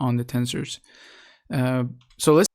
on the tensors. So let's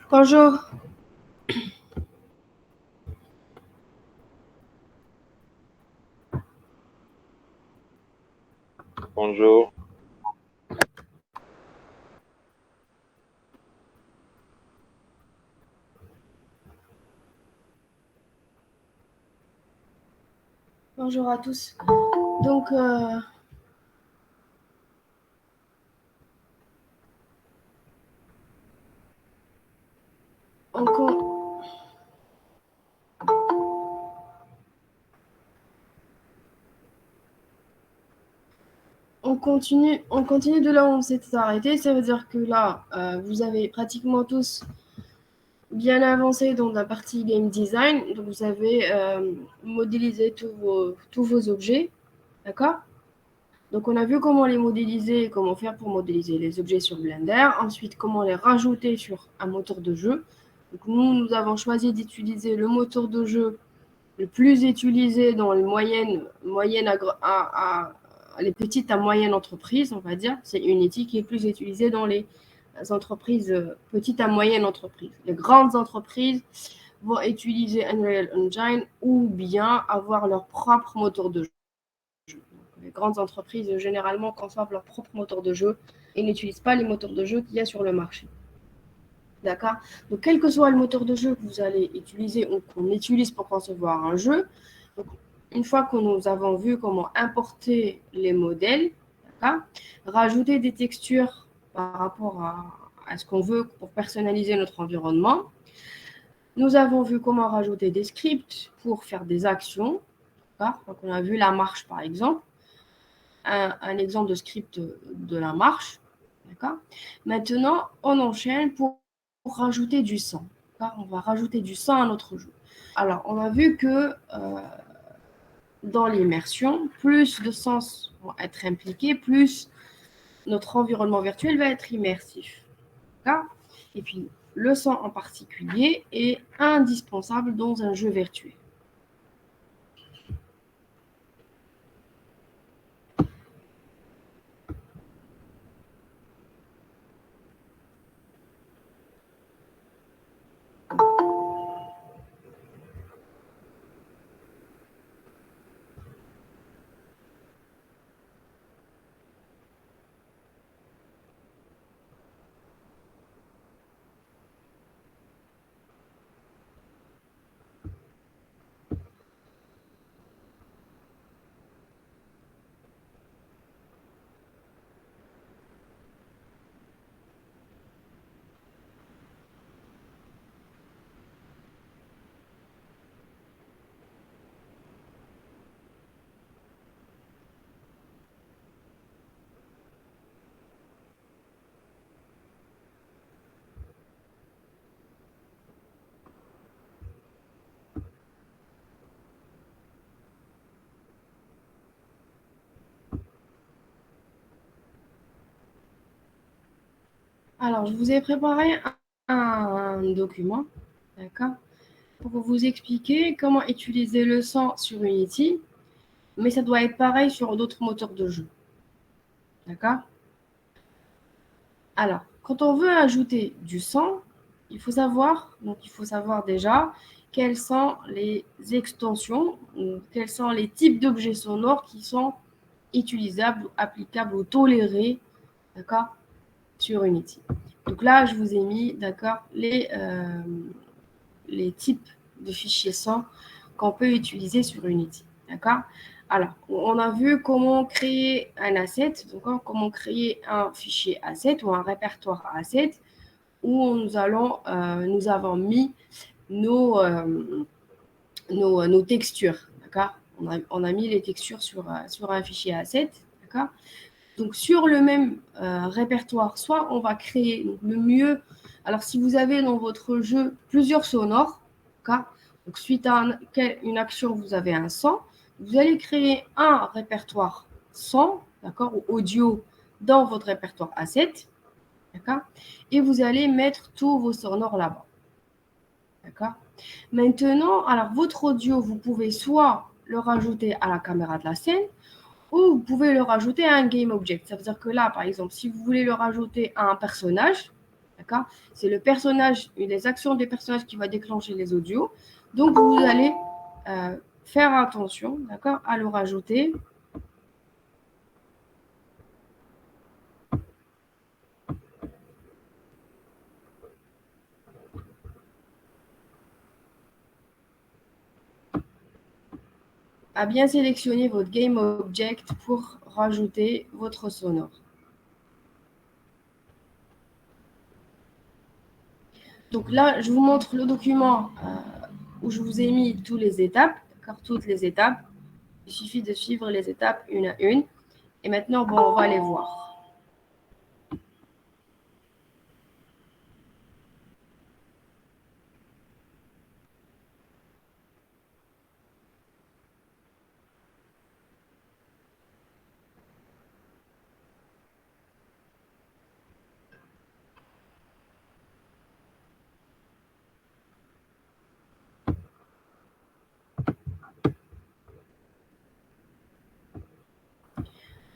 Bonjour. Bonjour. Bonjour à tous. Donc, on continue de là où on s'était arrêté. Ça veut dire que là, vous avez pratiquement tous bien avancé dans la partie game design. Donc, vous avez modélisé tous vos objets. D'accord? Donc, on a vu comment les modéliser et comment faire pour modéliser les objets sur Blender. Ensuite, comment les rajouter sur un moteur de jeu. Donc, nous avons choisi d'utiliser le moteur de jeu le plus utilisé dans les les petites à moyennes entreprises, on va dire. C'est Unity qui est le plus utilisé dans les entreprises petites à moyennes entreprises. Les grandes entreprises vont utiliser Unreal Engine ou bien avoir leur propre moteur de jeu. Les grandes entreprises, généralement, conçoivent leur propre moteur de jeu et n'utilisent pas les moteurs de jeu qu'il y a sur le marché. D'accord? Donc, quel que soit le moteur de jeu que vous allez utiliser ou qu'on utilise pour concevoir un jeu, donc, une fois que nous avons vu comment importer les modèles, rajouter des textures par rapport à ce qu'on veut pour personnaliser notre environnement, nous avons vu comment rajouter des scripts pour faire des actions. Donc, on a vu la marche, par exemple. Un exemple de script de la marche. Maintenant, on enchaîne pour rajouter du sang. On va rajouter du sang à notre jeu. Alors, on a vu que dans l'immersion, plus de sens vont être impliqués, plus notre environnement virtuel va être immersif. Et puis, le sang en particulier est indispensable dans un jeu virtuel. Alors, je vous ai préparé un document, d'accord, pour vous expliquer comment utiliser le sang sur Unity, mais ça doit être pareil sur d'autres moteurs de jeu. D'accord? Alors, quand on veut ajouter du sang, il faut savoir déjà quelles sont les extensions, ou quels sont les types d'objets sonores qui sont utilisables, applicables ou tolérés, d'accord, sur Unity. Donc là, je vous ai mis, d'accord, les types de fichiers son qu'on peut utiliser sur Unity. D'accord? Alors, on a vu comment créer un asset, donc comment créer un fichier asset ou un répertoire asset où nous avons mis nos textures. D'accord? On a mis les textures sur un fichier asset. D'accord? Donc, sur le même répertoire, soit on va créer le mieux. Alors, si vous avez dans votre jeu plusieurs sonores, donc suite à une action, vous avez un son, vous allez créer un répertoire son, d'accord, ou audio dans votre répertoire asset, d'accord, et vous allez mettre tous vos sonores là-bas. D'accord. Maintenant, alors votre audio, vous pouvez soit le rajouter à la caméra de la scène, ou vous pouvez le rajouter à un game object. Ça veut dire que là, par exemple, si vous voulez le rajouter à un personnage, D'accord? C'est le personnage et les actions des personnages qui va déclencher les audios. Donc, vous allez faire attention, d'accord, à le rajouter. À bien sélectionner votre Game Object pour rajouter votre sonore. Donc là, je vous montre le document où je vous ai mis toutes les étapes, d'accord, toutes les étapes. Il suffit de suivre les étapes une à une. Et maintenant, bon, on va les voir.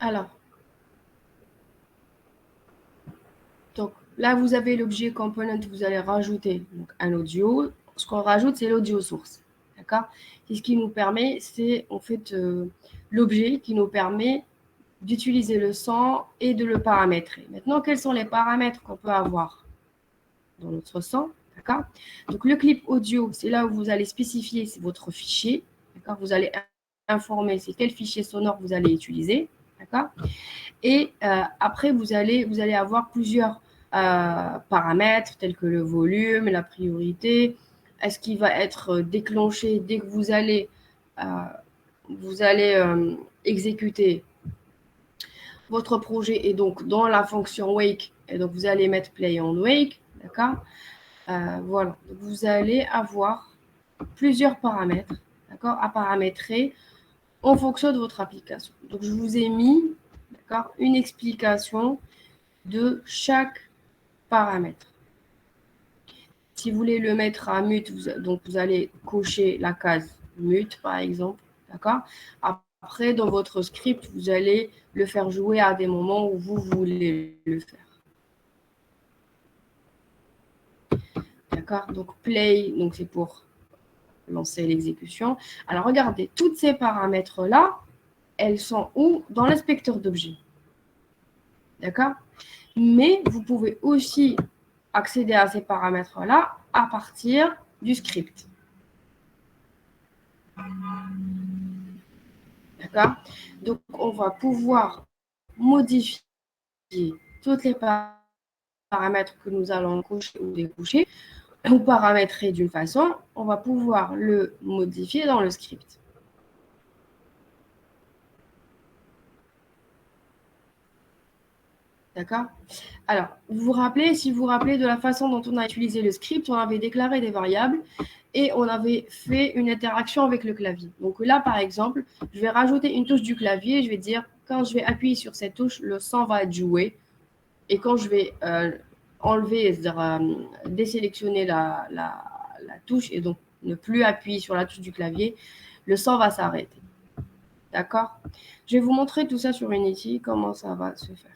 Alors, donc là, vous avez l'objet component, vous allez rajouter donc, un audio. Ce qu'on rajoute, c'est l'audio source. D'accord? Et ce qui nous permet, c'est en fait l'objet qui nous permet d'utiliser le son et de le paramétrer. Maintenant, quels sont les paramètres qu'on peut avoir dans notre son? D'accord? Donc, le clip audio, c'est là où vous allez spécifier votre fichier. D'accord? Vous allez informer c'est quel fichier sonore vous allez utiliser. D'accord? Et après, vous allez avoir plusieurs paramètres tels que le volume, la priorité. Est-ce qu'il va être déclenché dès que vous allez exécuter votre projet et donc dans la fonction wake, et donc vous allez mettre play on wake, d'accord? Voilà, vous allez avoir plusieurs paramètres, d'accord, à paramétrer en fonction de votre application. Donc je vous ai mis, d'accord, une explication de chaque paramètre. Si vous voulez le mettre à mute, donc vous allez cocher la case mute par exemple, d'accord? Après, dans votre script, vous allez le faire jouer à des moments où vous voulez le faire. D'accord? Donc play, donc c'est pour lancer l'exécution. Alors regardez, tous ces paramètres-là, elles sont où? Dans l'inspecteur d'objets. D'accord? Mais vous pouvez aussi accéder à ces paramètres-là à partir du script. D'accord? Donc, on va pouvoir modifier tous les paramètres que nous allons coucher ou découcher ou paramétrer d'une façon. On va pouvoir le modifier dans le script. D'accord? Alors, si vous vous rappelez de la façon dont on a utilisé le script, on avait déclaré des variables et on avait fait une interaction avec le clavier. Donc là, par exemple, je vais rajouter une touche du clavier. Je vais dire, quand je vais appuyer sur cette touche, le son va être joué. Et quand je vais enlever, c'est-à-dire désélectionner la touche et donc ne plus appuyer sur la touche du clavier, le son va s'arrêter. D'accord? Je vais vous montrer tout ça sur Unity, comment ça va se faire.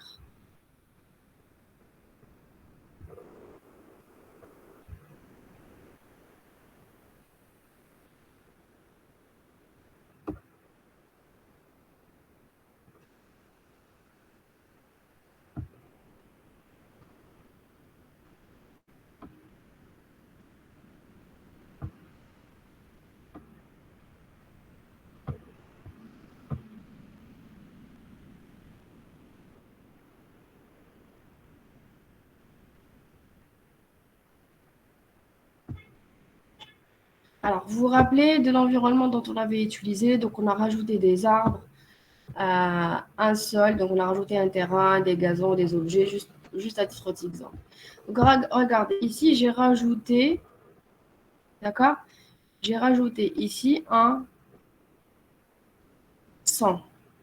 Alors, vous vous rappelez de l'environnement dont on avait utilisé, donc on a rajouté des arbres, un sol, donc on a rajouté un terrain, des gazons, des objets, juste à titre d'exemple. Donc regardez, ici j'ai rajouté, d'accord? J'ai rajouté ici un 100,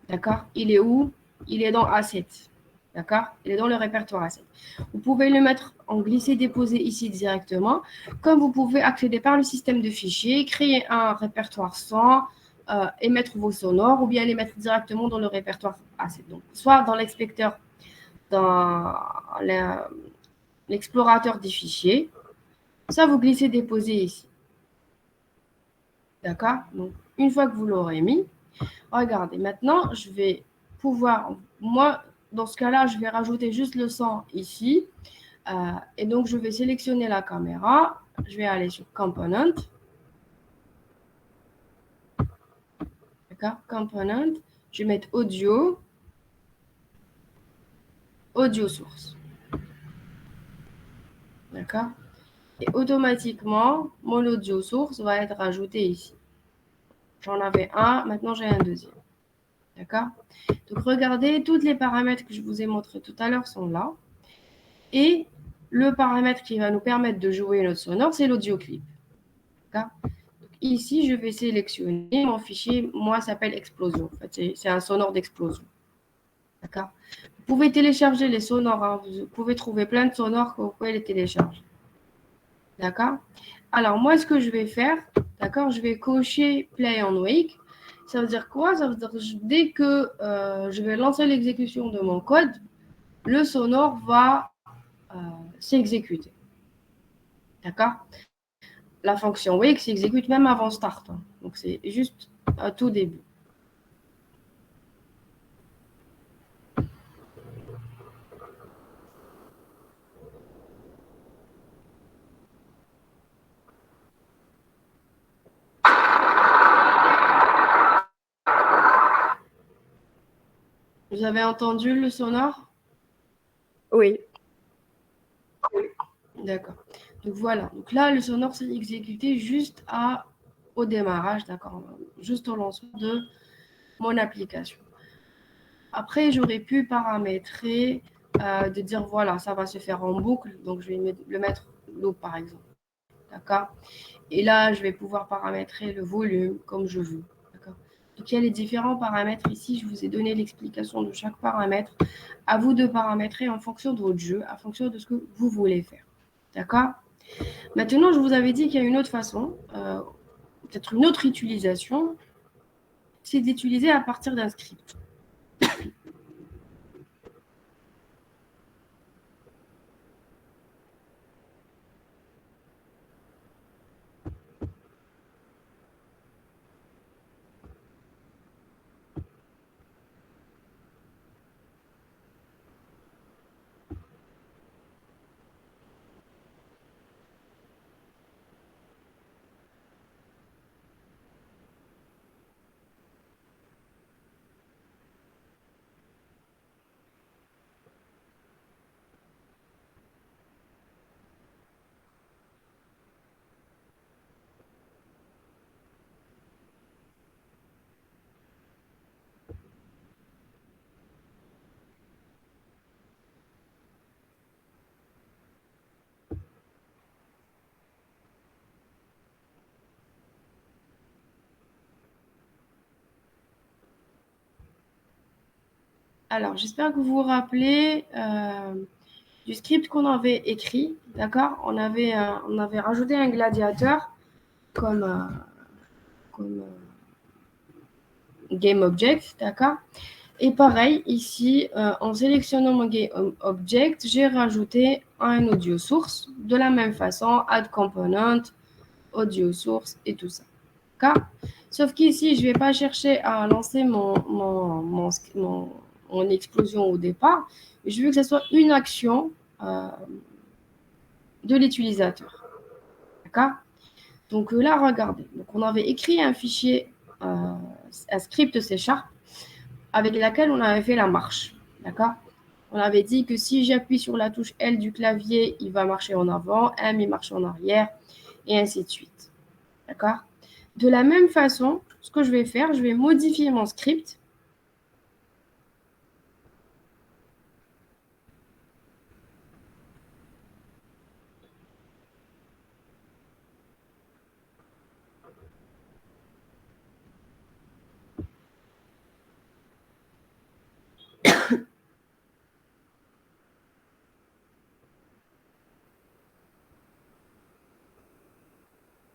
d'accord? Il est où? Il est dans Asset, d'accord? Il est dans le répertoire Asset. Vous pouvez le mettre en glisser-déposer ici directement, comme vous pouvez accéder par le système de fichiers, créer un répertoire son et mettre vos sonores, ou bien les mettre directement dans le répertoire Asset. Donc, soit dans l'inspecteur, dans l'explorateur des fichiers. Ça, vous glissez déposer ici. D'accord? Donc, une fois que vous l'aurez mis, regardez, maintenant, je vais pouvoir, moi, dans ce cas-là, je vais rajouter juste le son ici. Et donc, je vais sélectionner la caméra. Je vais aller sur Component. D'accord? Component. Je vais mettre Audio. Audio Source. D'accord? Et automatiquement, mon audio source va être ajouté ici. J'en avais un, maintenant j'ai un deuxième. D'accord? Donc, regardez, tous les paramètres que je vous ai montrés tout à l'heure sont là. Et le paramètre qui va nous permettre de jouer notre sonore, c'est l'audio clip. D'accord? Ici, je vais sélectionner mon fichier. Moi, ça s'appelle Explosion. En fait, c'est un sonore d'explosion. D'accord? Vous pouvez télécharger les sonores. Hein. Vous pouvez trouver plein de sonores que vous pouvez les télécharger. D'accord? Alors, moi, ce que je vais faire, d'accord, je vais cocher Play on Wake. Ça veut dire quoi? Ça veut dire que dès que je vais lancer l'exécution de mon code, le sonore va s'exécuter. D'accord? La fonction wake s'exécute même avant start. Hein. Donc, c'est juste à tout début. Vous avez entendu le sonore? Oui. D'accord. Donc, voilà. Donc là, le sonore s'est exécuté juste au démarrage, d'accord? Juste au lancement de mon application. Après, j'aurais pu paramétrer, de dire, voilà, ça va se faire en boucle. Donc, je vais le mettre loop, par exemple. D'accord? Et là, je vais pouvoir paramétrer le volume comme je veux. D'accord? Donc, il y a les différents paramètres ici. Je vous ai donné l'explication de chaque paramètre. À vous de paramétrer en fonction de votre jeu, en fonction de ce que vous voulez faire. D'accord? Maintenant, je vous avais dit qu'il y a une autre façon, peut-être une autre utilisation, c'est d'utiliser à partir d'un script. Alors, j'espère que vous vous rappelez du script qu'on avait écrit, d'accord? On avait rajouté un gladiateur comme game object, d'accord? Et pareil, ici, en sélectionnant mon game object, j'ai rajouté un audio source de la même façon, add component, audio source et tout ça, d'accord? Sauf qu'ici, je ne vais pas chercher à lancer mon explosion au départ. Je veux que ce soit une action de l'utilisateur. D'accord? Donc là, regardez. Donc, on avait écrit un fichier, un script C# avec laquelle on avait fait la marche. D'accord? On avait dit que si j'appuie sur la touche L du clavier, il va marcher en avant, M, il marche en arrière, et ainsi de suite. D'accord? De la même façon, ce que je vais faire, je vais modifier mon script.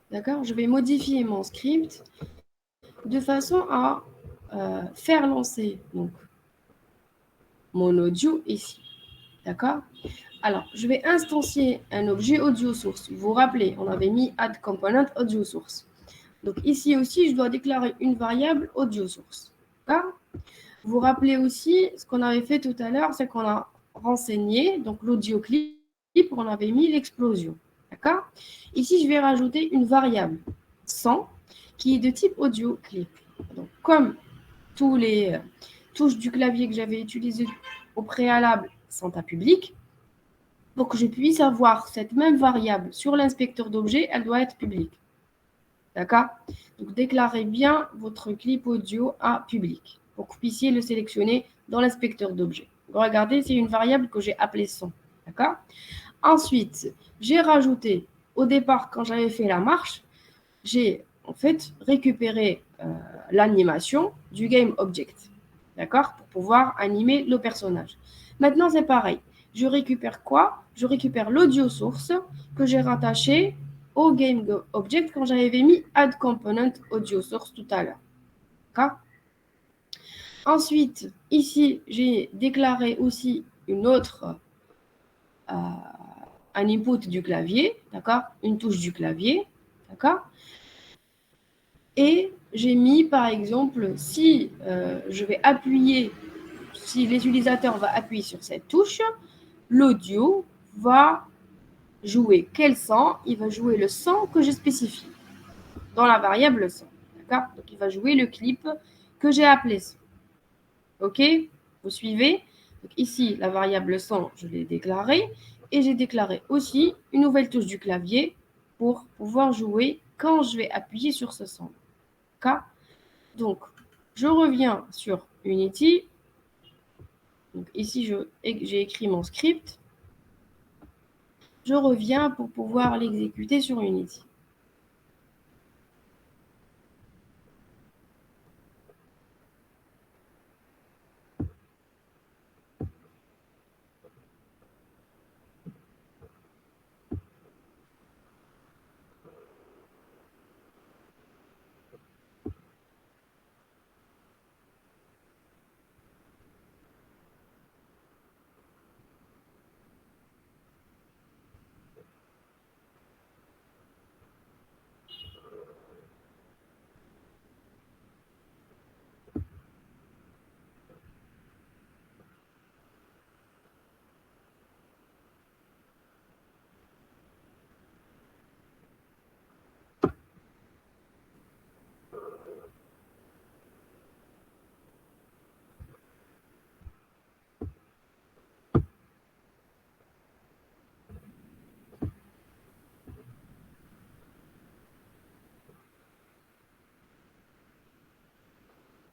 D'accord? Je vais modifier mon script de façon à faire lancer donc, mon audio ici. D'accord? Alors, je vais instancier un objet audio source. Vous vous rappelez, on avait mis add component audio source. Donc ici aussi, je dois déclarer une variable audio source. D'accord? Vous vous rappelez aussi ce qu'on avait fait tout à l'heure, c'est qu'on a renseigné, donc l'audio clip, on avait mis l'explosion. D'accord? Ici, je vais rajouter une variable 100 qui est de type audio clip. Donc, comme tous les touches du clavier que j'avais utilisées au préalable sont à public, pour que je puisse avoir cette même variable sur l'inspecteur d'objets, elle doit être publique. D'accord? Donc, déclarez bien votre clip audio à public pour que vous puissiez le sélectionner dans l'inspecteur d'objets. Regardez, c'est une variable que j'ai appelée son. D'accord? Ensuite, j'ai rajouté, au départ, quand j'avais fait la marche, j'ai en fait récupéré l'animation du game object. D'accord? Pour pouvoir animer le personnage. Maintenant, c'est pareil. Je récupère quoi? Je récupère l'audio source que j'ai rattaché au game object quand j'avais mis add component audio source tout à l'heure. D'accord? Ensuite, ici, j'ai déclaré aussi un input du clavier, d'accord? Une touche du clavier, d'accord? Et j'ai mis, par exemple, si je vais appuyer, si l'utilisateur va appuyer sur cette touche, l'audio va jouer quel son? Il va jouer le son que je spécifie dans la variable son. D'accord? Donc, il va jouer le clip que j'ai appelé son. OK? Vous suivez? Donc, ici, la variable son, je l'ai déclarée. Et j'ai déclaré aussi une nouvelle touche du clavier pour pouvoir jouer quand je vais appuyer sur ce son. D'accord? Donc, je reviens sur Unity. Donc, ici, j'ai écrit mon script. Je reviens pour pouvoir l'exécuter sur Unity.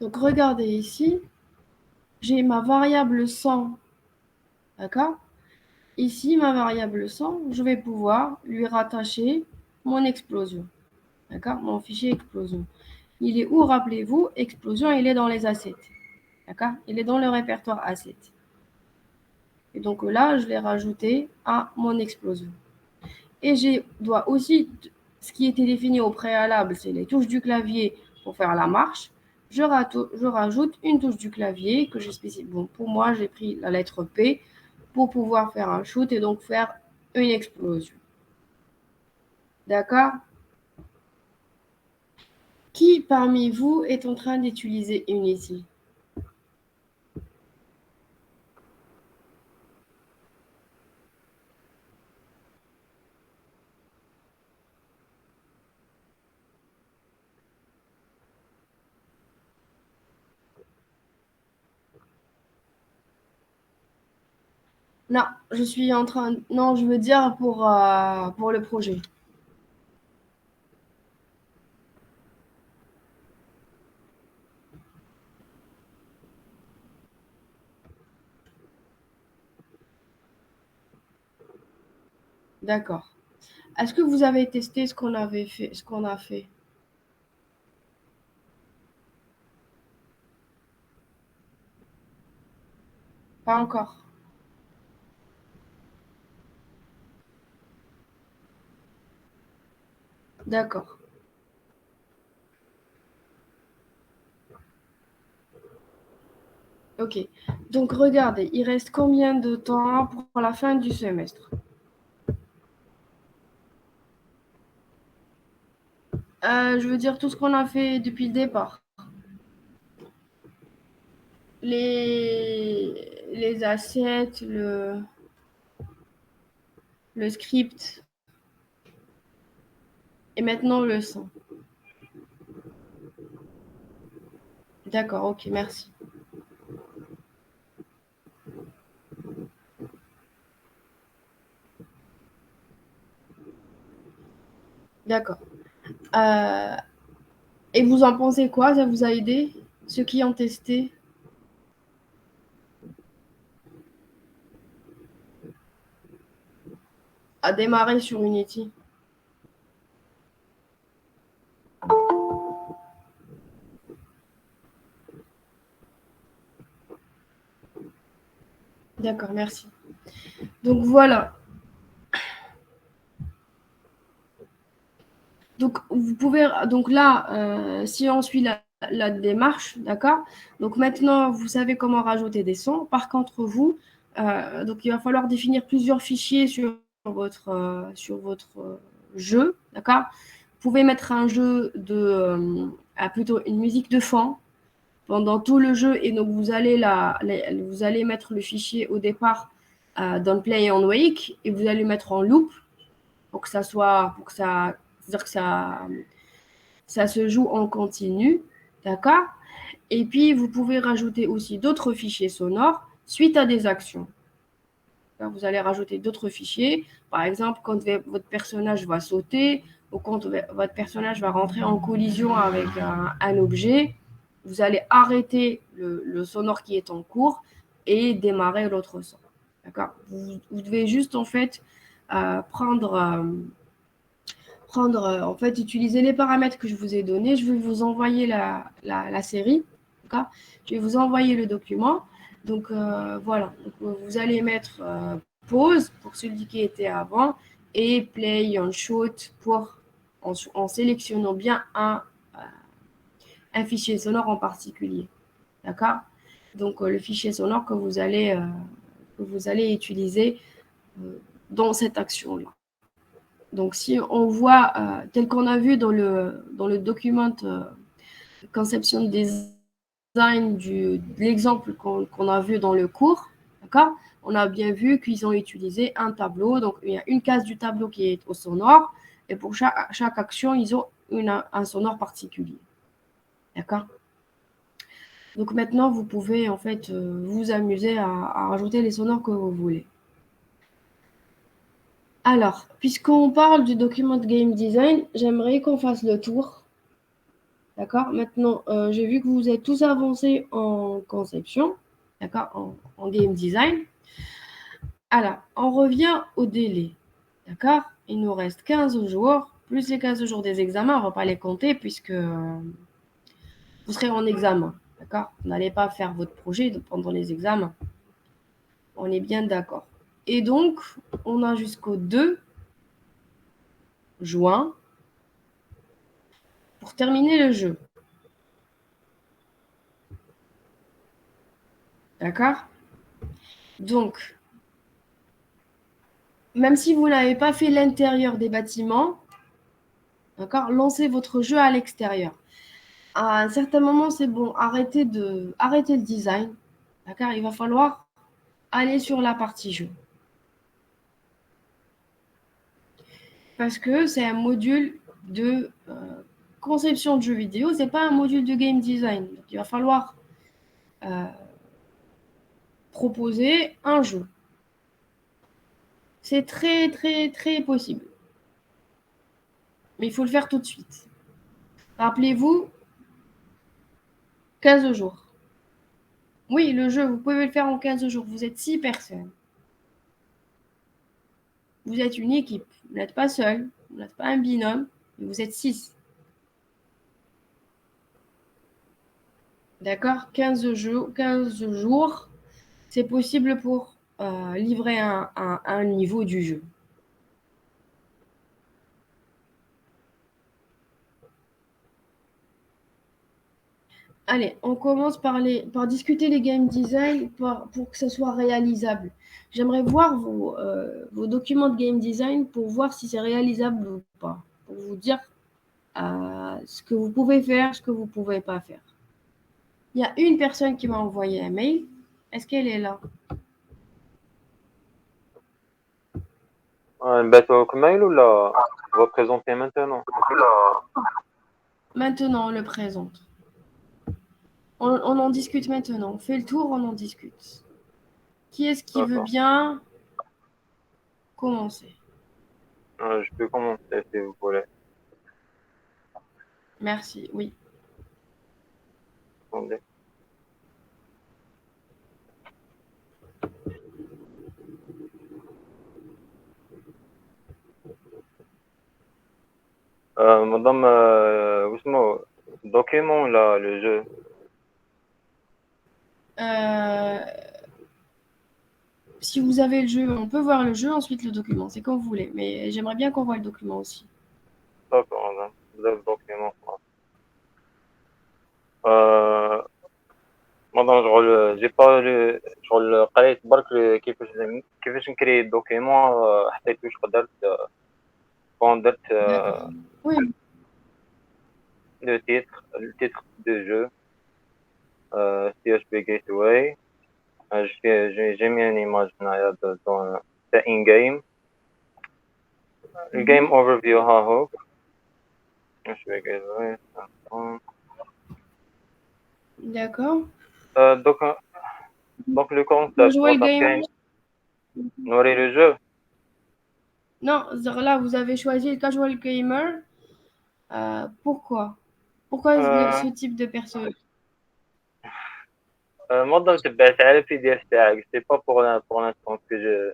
Donc, regardez ici. J'ai ma variable 100. D'accord? Ici, ma variable 100, je vais pouvoir lui rattacher mon explosion. D'accord? Mon fichier explosion. Il est où, rappelez-vous? Explosion, il est dans les assets. D'accord? Il est dans le répertoire assets. Et donc là, je l'ai rajouté à mon explosion. Et je dois aussi, ce qui était défini au préalable, c'est les touches du clavier pour faire la marche. Je rajoute une touche du clavier que j'ai spécifiée. Bon, pour moi, j'ai pris la lettre P pour pouvoir faire un shoot et donc faire une explosion. D'accord? Qui parmi vous est en train d'utiliser Unity? Non, je suis en train. Non, je veux dire pour le projet. D'accord. Est-ce que vous avez testé ce qu'on avait fait, ce qu'on a fait? Pas encore. D'accord. Ok. Donc, regardez, il reste combien de temps pour la fin du semestre? Je veux dire tout ce qu'on a fait depuis le départ. Les assets, le script et maintenant le son. D'accord, ok, merci. D'accord. Euh, et vous en pensez quoi? Ça vous a aidé? Ceux qui ont testé? À démarrer sur Unity? D'accord, merci. Donc voilà. Donc vous pouvez donc là, si on suit la démarche, d'accord. Donc maintenant vous savez comment rajouter des sons. Par contre vous, donc il va falloir définir plusieurs fichiers sur votre jeu, d'accord. Vous pouvez mettre un jeu plutôt une musique de fond pendant tout le jeu et donc vous allez mettre le fichier au départ dans Play and Wake et vous allez mettre en loop pour que ça soit pour que ça c'est-à-dire que ça se joue en continu, d'accord. Et puis vous pouvez rajouter aussi d'autres fichiers sonores suite à des actions. Vous allez rajouter d'autres fichiers, par exemple quand votre personnage va sauter ou quand votre personnage va rentrer en collision avec un objet, vous allez arrêter le sonore qui est en cours et démarrer l'autre son. D'accord. Vous devez juste en fait en fait, utiliser les paramètres que je vous ai donnés. Je vais vous envoyer la série. D'accord. Je vais vous envoyer le document. Donc, voilà. Donc, vous allez mettre pause pour celui qui était avant et play on shoot en sélectionnant bien un fichier sonore en particulier. D'accord. Donc, le fichier sonore que vous allez utiliser dans cette action-là. Donc, si on voit, tel qu'on a vu dans le document conception design de l'exemple qu'on a vu dans le cours, d'accord. On a bien vu qu'ils ont utilisé un tableau. Donc, il y a une case du tableau qui est au sonore. Et pour chaque action, ils ont un sonore particulier. D'accord. Donc, maintenant, vous pouvez en fait vous amuser à rajouter les sonores que vous voulez. Alors, puisqu'on parle du document de game design, j'aimerais qu'on fasse le tour. D'accord. Maintenant, j'ai vu que vous êtes tous avancés en conception, d'accord, en game design. Alors, on revient au délai, d'accord. Il nous reste 15 jours, plus les 15 jours des examens, on ne va pas les compter puisque vous serez en examen, d'accord. Vous n'allez pas faire votre projet pendant les examens. On est bien d'accord. Et donc, on a jusqu'au 2 juin pour terminer le jeu. D'accord. Donc, même si vous n'avez pas fait l'intérieur des bâtiments, d'accord, lancez votre jeu à l'extérieur. À un certain moment, c'est bon, arrêtez le design. D'accord, il va falloir aller sur la partie jeu. Parce que c'est un module de conception de jeux vidéo, c'est pas un module de game design. Donc, il va falloir proposer un jeu. C'est très, très, très possible. Mais il faut le faire tout de suite. Rappelez-vous, 15 jours. Oui, le jeu, vous pouvez le faire en 15 jours. Vous êtes 6 personnes. Vous êtes une équipe. Vous n'êtes pas seul. Vous n'êtes pas un binôme. Vous êtes 6. D'accord. 15 jours, c'est possible pour livrer un niveau du jeu. Allez, on commence par discuter les game design pour que ce soit réalisable. J'aimerais voir vos documents de game design pour voir si c'est réalisable ou pas. Pour vous dire ce que vous pouvez faire, ce que vous ne pouvez pas faire. Il y a une personne qui m'a envoyé un mail. Est-ce qu'elle est là? نبعثوك mail ولا représenter maintenant. Maintenant, on le présente. On en discute maintenant. On fait le tour, on en discute. Qui est-ce qui veut D'accord. bien commencer? Je peux commencer si vous voulez. Merci, oui. Attendez. Madame, واسمه document là, le jeu. Si vous avez le jeu, on peut voir le jeu, ensuite le document. C'est comme vous voulez. Mais j'aimerais bien qu'on voit le document aussi. D'accord, madame. Vous avez le document. madame, j'ai pas lu قريت برك كيفاش نكري الدوكيمون حطيت واش قدرت كون درت D'accord. Oui. le titre de jeu CHP Gateway. J'ai mis une image dans in-game. Le game overview ها هو CHP Gateway. D'accord. Donc le Vous concept, jouez le game. nourrir le jeu. Non, là, vous avez choisi le casual gamer. Pourquoi? Pourquoi ce type de personne? الموضوع تبعت على PDF تاعك. C'est pas pour l'instant que je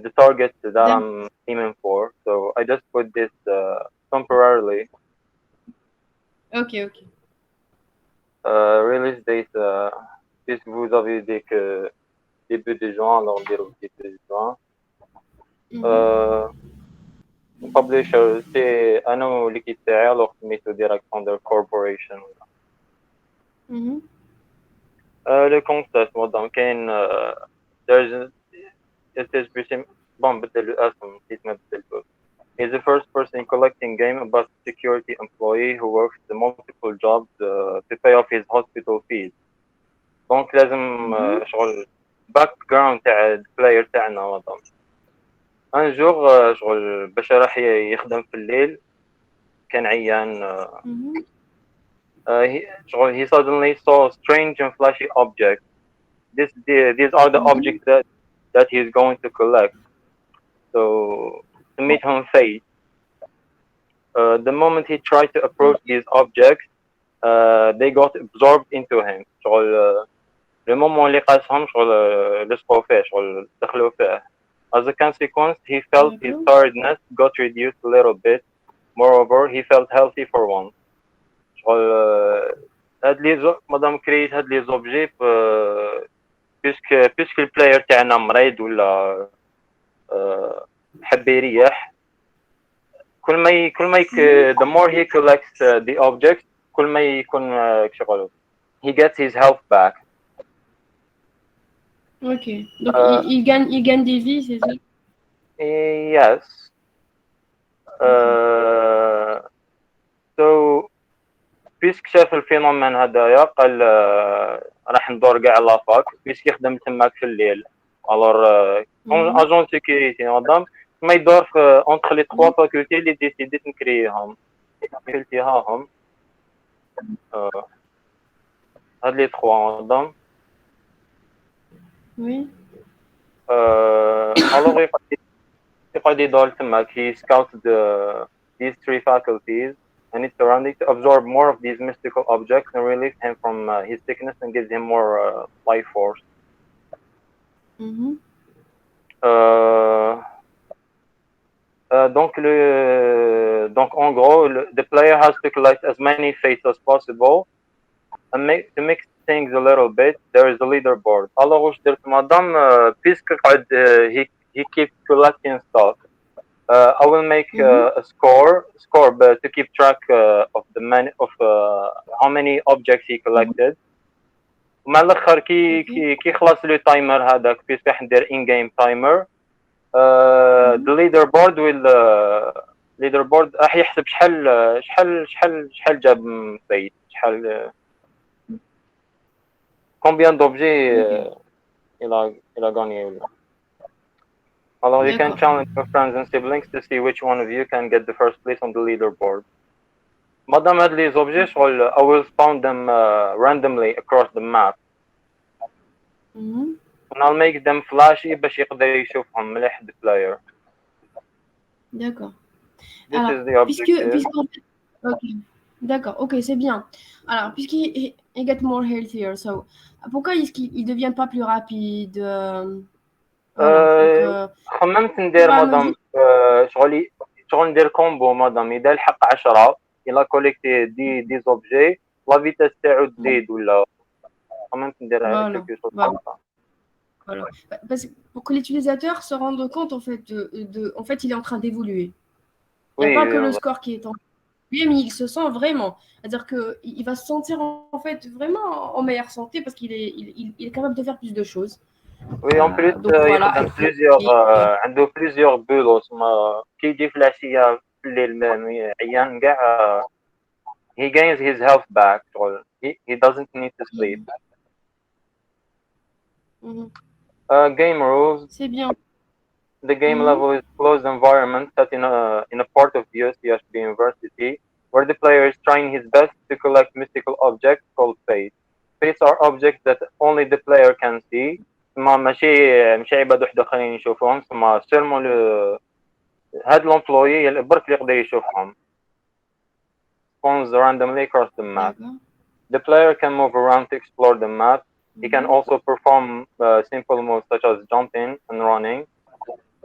the target that I'm aiming for. So I just put this temporarily. Ok. Release date puisque vous avez dit que début de juin, alors début de juin. Publisher c'est أنا l'équipe تاعي alors سميتو direct under corporation. Le concept madame كاين there's it is pretty bon بدل الاسم نسيت ما بدلته. He's the first person collecting game about security employee who works the multiple jobs to pay off his hospital fees. دونك لازم شغل باك جراوند تاع البلاير تاعنا مدام. ان جور شغل باش راح يخدم في الليل كان عيان شغل he suddenly saw strange and flashy objects. These are the objects that he's going to collect. So to meet him fate. The moment he tried to approach these objects, they got absorbed into him. شغل le moment اللي قاسهم شغل لصقوا فيه شغل دخلوا فيه. As a consequence, he felt his tiredness got reduced a little bit. Moreover, he felt healthy for once. شغل هاد لي مادام كريت هاد لي زوبجي بيسك البلاير تاعنا مريض ولا حب يريح. كل ما the more he collects the objects كل ما يكون شغل he gets his health back. Ok. Donc il gagne des vies, c'est ça? Yes. So بيسك شاف الفينومين هدايا قال راح ندور كاع لافاك بيسك يخدم تماك في الليل. الور اجون سيكوريتي مدام ما يدور في اونتر لي 3 فاكولتي اللي ديسيديت نكريهم فيلتيهاهم هاد لي 3 مدام. Oui. الور يقعد يدور تماك. He scouts these 3 faculties and its surroundings to absorb more of these mystical objects and relieve him from his sickness and gives him more life force. Donc en gros, the player has to collect as many fates as possible and to mix things a little bit. There is a leaderboard. Alors واش درت مدام puisque he keeps collecting stuff. I will make a score but to keep track of the how many objects he collected. ومع الاخر كي خلص لو تايمر هذاك بيسك راح ندير ان جيم تايمر. the leaderboard will leaderboard راح يحسب شحال جاب فايت شحال combien d'objets il a gagné ولا. Alors you can challenge your friends and siblings to see which one of you can get the first place on the leaderboard. مادام هاد لي زوبجي شغل I will spawn them randomly across the map. And I'll make them flashy باش يقدر يشوفهم مليح the player. D'accord. This Alors, is the objective. Ok. D'accord, ok, c'est bien. Alors, puisqu'il get more healthier, so, pourquoi est-ce qu'il ne devient pas plus rapide voilà, خممت ندير مادام شغل ندير كومبو مادام إذا لحق 10 إلا كوليكتي دي زوبجي لا فيتاس تاعو تزيد ولا خممت ندير quelque chose comme ça. Voilà. Parce que pour que l'utilisateur se rende compte, en fait, en fait, il est en train d'évoluer. Il n'y a pas que le score qui est en lui, mais il se sent vraiment. C'est-à-dire qu'il va se sentir, en fait, vraiment en meilleure santé parce qu'il est capable de faire plus de choses. Oui, en plus, يخدم عنده plusieurs بولوس كي يجي في العشية في الليل عيان كاع he gains his health back. He doesn't need to sleep. Game rules. C'est bien. The game level is a closed environment set in a part of the UCSB University where the player is trying his best to collect mystical objects called fates. Fates are objects that only the player can see. ماشي عباد واحد اخرين يشوفوهم ثم سيرمون هاد لومبلوي برك اللي يقدر يشوفهم. Spawns randomly across the map. The player can move around to explore the map. He can also perform simple moves such as jumping and running.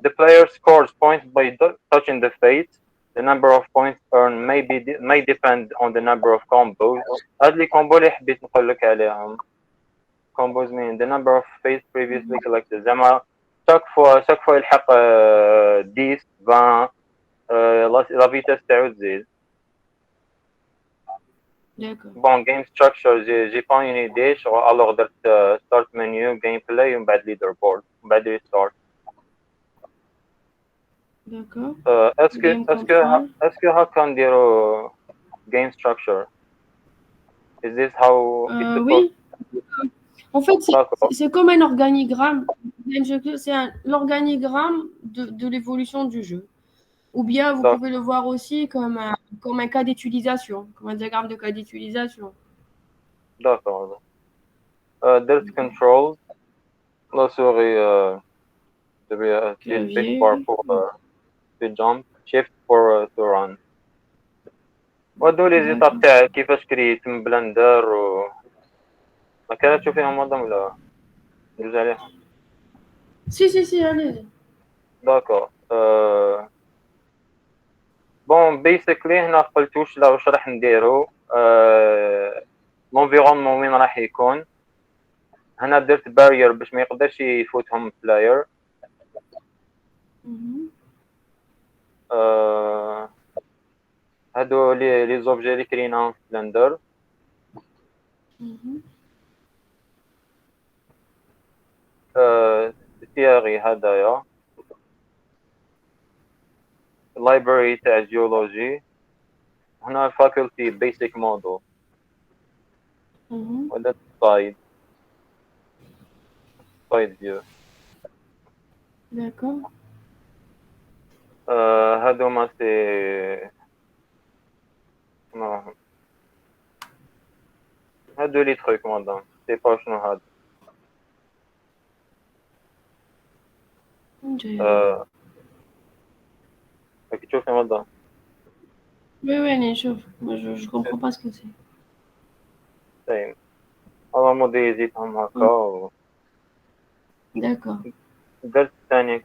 The player scores points by touching the fates. The number of points earned may depend on the number of combos. هاد لي كومبو اللي حبيت نقول لك عليهم. Combos mean the number of fates previously collected. زعما chaque fois يلحق 10 20 la vitesse تاعو تزيد. Bon, game structure j'ai pas une idée. Alors درت start menu gameplay ومن بعد leaderboard ومن بعد restart. D'accord. Est-ce que هكا نديرو game structure? Is this how it's supposed? Oui. En fait, c'est comme un organigramme. C'est l'organigramme de l'évolution du jeu. Ou bien vous pouvez le voir aussi comme un cas d'utilisation, comme un diagramme de cas d'utilisation. D'accord. There's controls. La souris space bar for to jump, shift for to run. وهادو لي زيتاب تاع كيفاش كريت من بلندر و ما كانت تشوفيهم مادام ولا ندوز عليهم. Si, allez. D'accord. Bon, basically هنا قلت واش راح نديرو. l'environnement وين راح يكون. هنا درت بارير باش ما يقدرش يفوتهم بلاير. هادو لي زوبجي اللي كريناهم في بلندر. تياري هدايا library تاع جيولوجي. هنا faculty basic model. وهذا side view. D'accord. هادوما سي هادو لي تروك مادام سي با شنو هاد. راكي تشوفي مادام. Oui, je comprends pas ce que c'est. طيب هذا موديل زيتهم هكا. D'accord. درت ثاني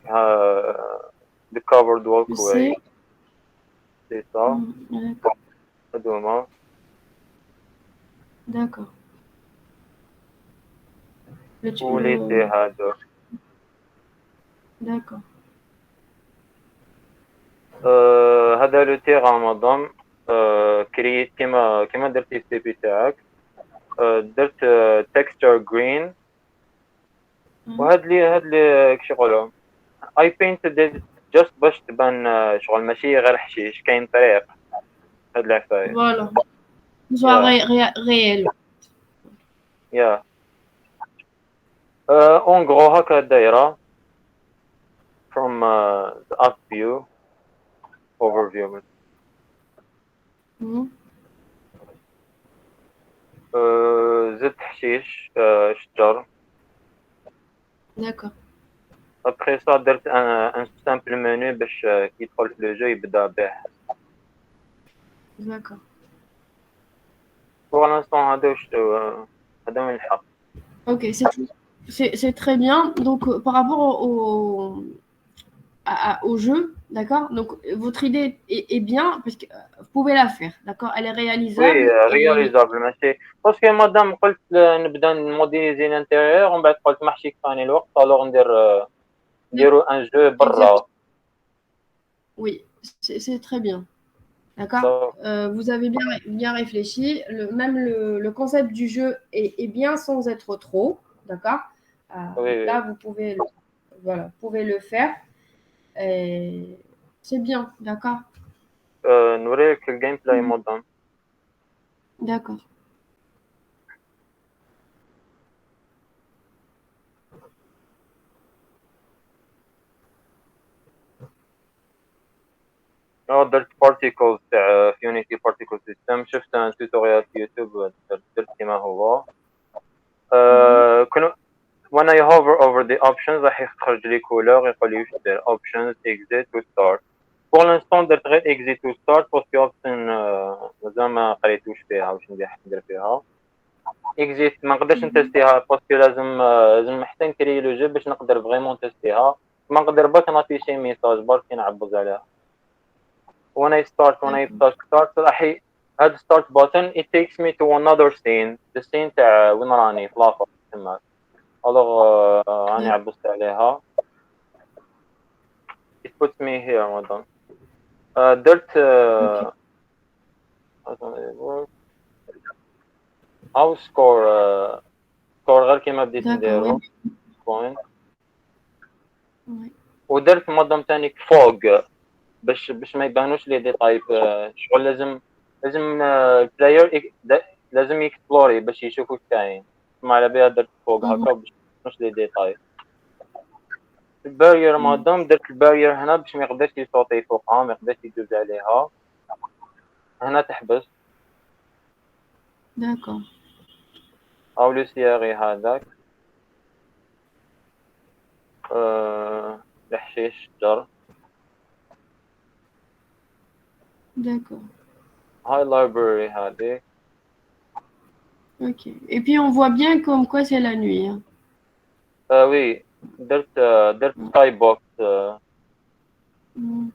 the covered walkway. C'est ça. هادوما. D'accord. وليتي هادو. D'accord. هذا لو تيغا مدام كرييت كيما درتي السي بي تاعك. درت تكستشر جرين. وهاد لي كش يقولوا اي بينتد جاست باش تبان شغل ماشي غير حشيش، كاين طريق هاد العفاية. Voilà. Soit Yeah. réel. يا اون غرو هكا دايرة from the up view overview. Mhm. زدت حشيش شجر. D'accord. ابخي صا درت ان سامبل منو باش كي يدخل في لو جو يبدا به. D'accord. بور لانستون هذا واش هذا من الحق. Ok, c'est très bien. Donc, par rapport au jeu, d'accord? Donc, votre idée est bien parce que vous pouvez la faire, d'accord? Elle est réalisable وي et رياليزابل ماشي باسكو مادام قلت نبدا نموديليزي الانتيريور ومن بعد قلت ما حشيك ثاني الوقت الوغ نديرو ان جو exact. برا. Oui, c'est très bien, d'accord? Vous avez bien réfléchi. Même le concept du jeu est bien sans être trop, d'accord? Donc là, وي vous pouvez, voilà, vous pouvez le faire. Et c'est bien, d'accord? نوريك الجيم بلاي مودام. D'accord. درت بارتيكلز تاع في يونيتي بارتيكل سيستم. شفت ان توتوريال في يوتيوب درت كيما هو. كنا when I hover over the options راح يخرج لي كولور يقول لي واش دير options exit to start. pour l'instant درت غير exit to start باسكو اوبشن مازال ما قريتوش فيها واش ندير فيها. exit ما نقدرش نتستيها باسكو لازم حتى نكري لو جو باش نقدر فريمون تستيها. ما نقدر برك نافيشي ميساج برك نعبز عليها. when I start راح هاد start button it takes me to another scene. the scene تاع وين راني في لافا تماك. الوغ راني عبست عليها. it puts me here مدام. درت او سكور غير كيما بديت D'accord, نديرو oui. بوينت. Oui. ودرت مدام تاني فوق باش ما يبانوش لي ديتاي. شغل لازم البلاير لازم يكسبلوري باش يشوفوا واش كاين. ما على بها درت فوق Mhm. هكا باش مش لي ديتاي. البارير مادام درت البارير هنا باش ما يقدرش يصوتي فوقها ما يقدرش يدوز عليها. هنا تحبس D'accord. او لو سياري هذاك. الحشيش شجر. D'accord. هاي لايبراري هذيك. Ok. Et puis on voit bien comme quoi c'est la nuit, hein. وي درت سكاي بوكس. Mhm.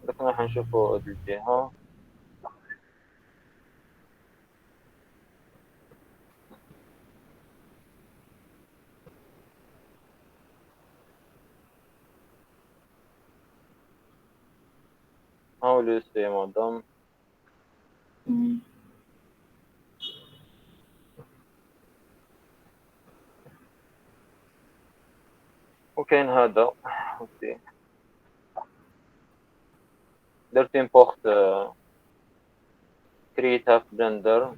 بس راح نشوفوا هاد الجهة. هاو لو سي مادام. Mhm. وكاين هذا اوكي. درت امبورت كريتها في بلندر.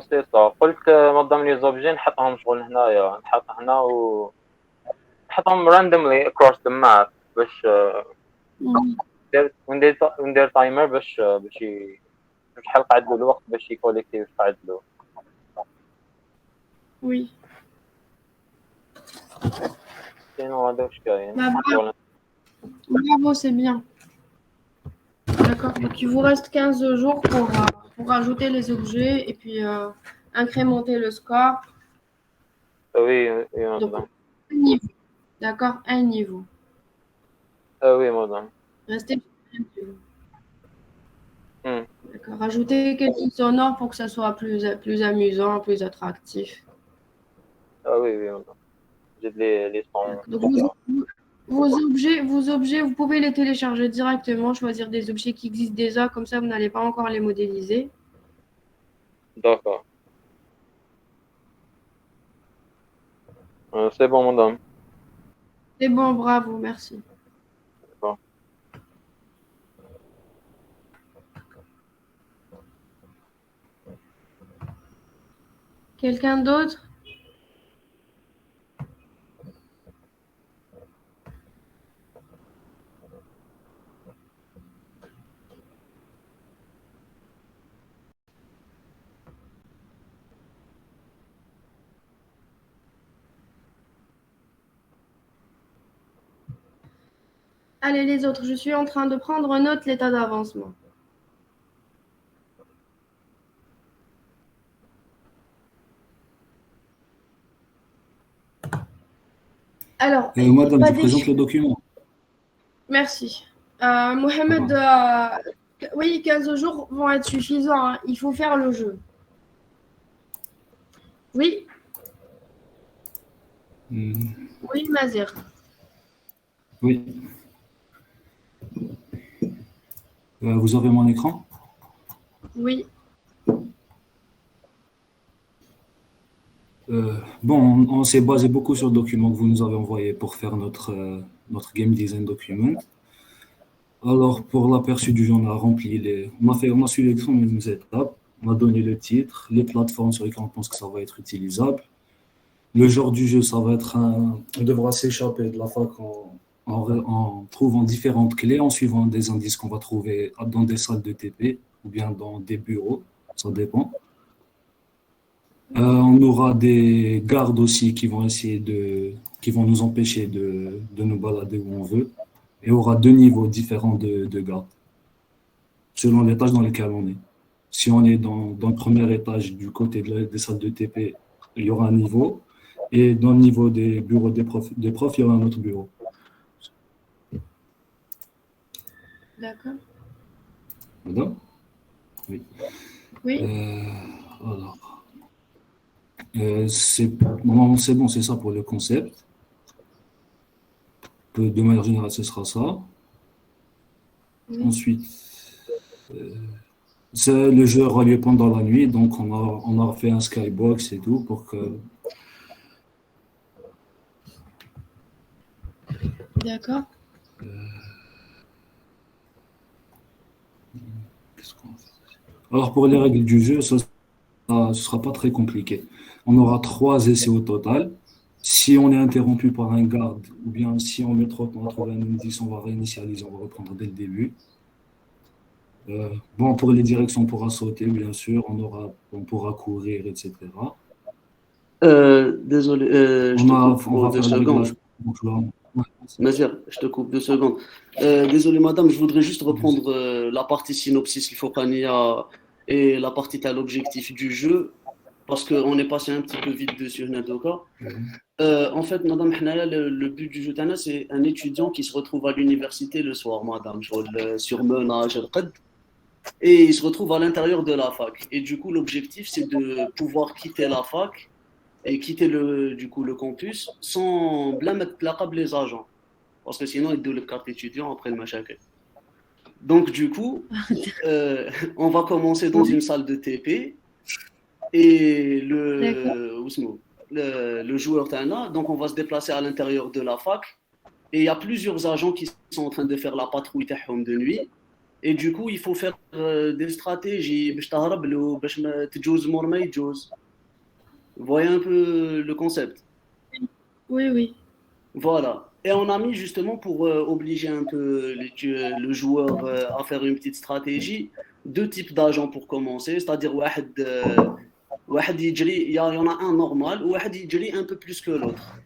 سي صا قلت نظم لي زوبجي نحطهم شغل هنايا نحط هنا و نحطهم راندوملي اكروس ذا ماب باش Mhm. وندير تايمر باش شحال قعد له الوقت باش يكوليكتي واش قعد له. Oui. سينو هذا واش كاين. Bah, bravo, bravo, c'est bien. D'accord. Donc il vous reste 15 jours pour ajouter les objets et puis incrémenter le score. وي وي Donc مدام. un niveau. D'accord? Un niveau. وي مدام. Restez sur un niveau. مم. D'accord. Rajouter quelques sonores pour que ça soit plus amusant, plus attractif. Ah oui, oui, madame. J'ai les sons, Donc, etc. vos objets, vous pouvez les télécharger directement, choisir des objets qui existent déjà, comme ça vous n'allez pas encore les modéliser. D'accord. C'est bon, madame. C'est bon, bravo, merci. D'accord. Quelqu'un d'autre? Allez, les autres, je suis en train de prendre note l'état d'avancement. Alors, Madame, pas je présente d'échec. le document. Merci. Mohamed, oui, 15 jours vont être suffisants, hein. Il faut faire le jeu. Oui, oui, Mazir. Oui. Vous avez mon écran? Oui, Bon, on s'est basé beaucoup sur le document que vous nous avez envoyé pour faire notre game design document. Alors, pour l'aperçu du jeu, on a rempli on a suivi les mêmes étapes. On a donné le titre, les plateformes sur lesquelles on pense que ça va être utilisable. Le genre du jeu, ça va être on devra s'échapper de la fac en trouvant différentes clés, en suivant des indices qu'on va trouver dans des salles de TP ou bien dans des bureaux, ça dépend. On aura des gardes aussi qui vont qui vont nous empêcher de nous balader où on veut. Et on aura deux niveaux différents de gardes, selon l'étage dans lequel on est. Si on est dans le premier étage du côté des salles de TP, il y aura un niveau. Et dans le niveau des bureaux des profs, il y aura un autre bureau. d'accord. Madame? Oui. Oui, Alors, bon, c'est ça pour le concept. De manière générale, ce sera ça. oui. Ensuite, le jeu aura lieu pendant la nuit, donc on a fait un skybox et tout pour que. D'accord. Qu'est-ce qu'on fait? Alors, pour les règles du jeu, ce sera pas très compliqué. On aura 3 essais au total. Si on est interrompu par un garde, ou bien si on met trop de temps à trouver un indice, on va réinitialiser, on va reprendre dès le début. Bon, pour les directions, on pourra sauter, bien sûr, on pourra courir, etc. Désolé, je On te a, coupe on pour va deux faire le secondes. réglage. Donc là, ouais, Mazir, je te coupe 2 secondes. Désolé, madame, je voudrais juste reprendre la partie synopsis, الفوقانية, et la partie à l'objectif du jeu, parce qu'on est passé un petit peu vite dessus. En fait, madame, le but du jeu, c'est un étudiant qui se retrouve à l'université le soir, madame, sur menage, et il se retrouve à l'intérieur de la fac. Et du coup, l'objectif, c'est de pouvoir quitter la fac et quitter le campus sans blâmer les agents. Parce que sinon, ils donnent le carte étudiant après le machaké. Donc, du coup, on va commencer dans une salle de TP et le joueur Tana, donc on va se déplacer à l'intérieur de la fac et il y a plusieurs agents qui sont en train de faire la patrouille de nuit. Et du coup, il faut faire des stratégies. Vous voyez un peu le concept? Oui, oui. Voilà. Et on a mis justement pour obliger un peu le joueur à faire une petite stratégie, 2 types d'agents pour commencer, c'est-à-dire il y en a un normal ou il un peu plus que l'autre.